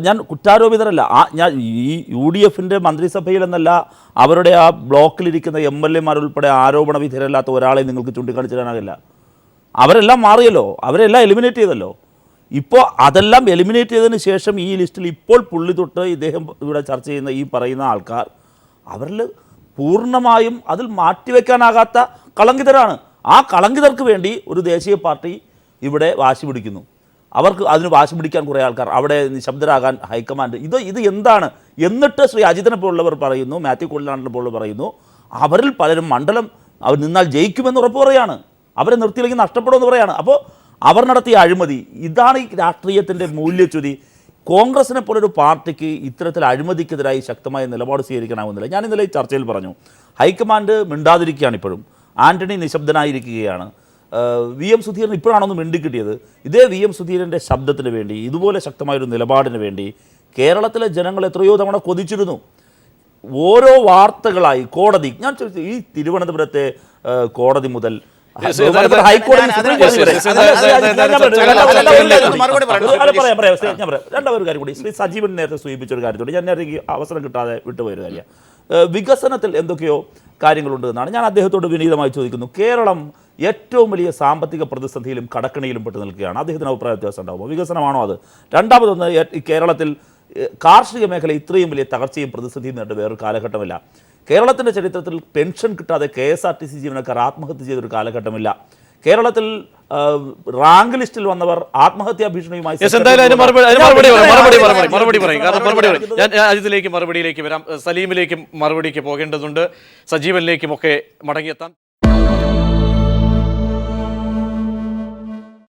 ഞാൻ കുറ്റാരോപിതരല്ല. ഞാൻ ഈ UDFൻ്റെ മന്ത്രിസഭയിൽ എന്നല്ല അവരുടെ ആ ബ്ലോക്കിലിരിക്കുന്ന MLA-മാരുൾപ്പെടെ ആരോപണ വിധേയരല്ലാത്ത ഒരാളെ നിങ്ങൾക്ക് ചൂണ്ടിക്കാണിച്ചു തരാനാകില്ല. അവരെല്ലാം മാറിയല്ലോ, അവരെല്ലാം എലിമിനേറ്റ് ചെയ്തല്ലോ. ഇപ്പോൾ അതെല്ലാം എലിമിനേറ്റ് ചെയ്തതിന് ശേഷം ഈ ലിസ്റ്റിൽ ഇപ്പോൾ പുള്ളി തൊട്ട് ഇദ്ദേഹം ഇവിടെ ചർച്ച ചെയ്യുന്ന ഈ പറയുന്ന ആൾക്കാർ അവരിൽ പൂർണ്ണമായും അതിൽ മാറ്റിവെക്കാനാകാത്ത കളങ്കിതരാണ്. ആ കളങ്കിതർക്ക് വേണ്ടി ഒരു ദേശീയ പാർട്ടി ഇവിടെ വാശി പിടിക്കുന്നു. അവർക്ക് അതിന് വാശി പിടിക്കാൻ കുറേ ആൾക്കാർ, അവിടെ നിശബ്ദരാകാൻ ഹൈക്കമാൻഡ്. ഇത് എന്താണ്? എന്നിട്ട് ശ്രീ അജിത്തിനെ പോലുള്ളവർ പറയുന്നു, മാത്യു കുഴൽനാടനെ പോലുള്ളവർ പറയുന്നു, അവരിൽ പലരും മണ്ഡലം അവർ നിന്നാൽ ജയിക്കുമെന്ന് ഉറപ്പ് പറയുകയാണ്, അവരെ നിർത്തിയില്ലെങ്കിൽ നഷ്ടപ്പെടുമെന്ന് പറയുകയാണ്. അപ്പോൾ അവർ നടത്തിയ അഴിമതി, ഇതാണ് ഈ രാഷ്ട്രീയത്തിൻ്റെ മൂല്യച്യുതി. കോൺഗ്രസിനെ പോലൊരു പാർട്ടിക്ക് ഇത്തരത്തിൽ അഴിമതിക്കെതിരായി ശക്തമായ നിലപാട് സ്വീകരിക്കാനാവുന്നില്ല. ഞാൻ ഇന്നലെ ഈ ചർച്ചയിൽ പറഞ്ഞു, ഹൈക്കമാൻഡ് മിണ്ടാതിരിക്കുകയാണ്. ഇപ്പോഴും ആൻ്റണി നിശബ്ദനായിരിക്കുകയാണ്. വി എം സുധീരൻ ഇപ്പോഴാണൊന്ന് മിണ്ടിക്കിട്ടിയത്. ഇതേ വി എം സുധീരൻ്റെ ശബ്ദത്തിന് വേണ്ടി, ഇതുപോലെ ശക്തമായൊരു നിലപാടിന് വേണ്ടി കേരളത്തിലെ ജനങ്ങൾ എത്രയോ തവണ കൊതിച്ചിരുന്നു. ഓരോ വാർത്തകളായി കോടതി, ഞാൻ ചോദിച്ചു, ഈ തിരുവനന്തപുരത്തെ കോടതി മുതൽ ഹൈക്കോടതി, രണ്ടാമൊരു കാര്യം കൂടി, ശ്രീ സജീവൻ നേരത്തെ സൂചിപ്പിച്ചൊരു കാര്യത്തോട് ഞാൻ നേരത്തെ അവസരം കിട്ടാതെ വിട്ടുപോയൊരു കാര്യം, വികസനത്തിൽ എന്തൊക്കെയോ കാര്യങ്ങളുണ്ട് എന്നാണ്. ഞാൻ അദ്ദേഹത്തോട് വിനീതമായി ചോദിക്കുന്നു, കേരളം ഏറ്റവും വലിയ സാമ്പത്തിക പ്രതിസന്ധിയിലും കടക്കണിയിലും പെട്ട് നിൽക്കുകയാണ്. അദ്ദേഹത്തിന് അഭിപ്രായ വ്യത്യാസം ഉണ്ടാകുമോ? വികസനമാണോ അത്? രണ്ടാമതൊന്ന്, കേരളത്തിൽ കാർഷിക മേഖല ഇത്രയും വലിയ തകർച്ചയും പ്രതിസന്ധിയും നേരിട്ട് വേറൊരു കാലഘട്ടമില്ല. കേരളത്തിൻ്റെ ചരിത്രത്തിൽ പെൻഷൻ കിട്ടാതെ KSRTC ജീവനക്കാർ ആത്മഹത്യ ചെയ്തൊരു കാലഘട്ടമില്ല. കേരളത്തിൽ റാങ്ക് ലിസ്റ്റിൽ വന്നവർ ആത്മഹത്യാ ഭീഷണിയുമായി ഞാൻ അജിത്തിലേക്കും മറുപടിയിലേക്ക് വരാം, സലീമിലേക്കും മറുപടിക്ക് പോകേണ്ടതുണ്ട്, സജീവനിലേക്കും ഒക്കെ മടങ്ങിയെത്താം.